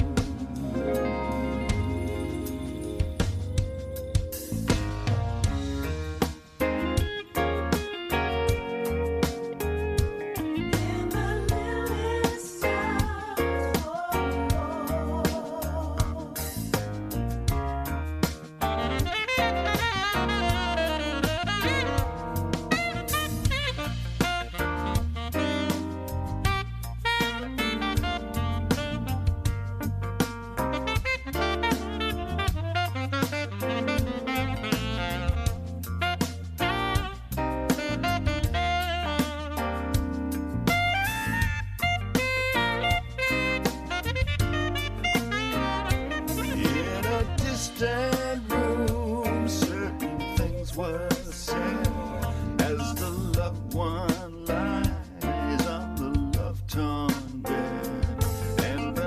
In a distant room, certain things were said.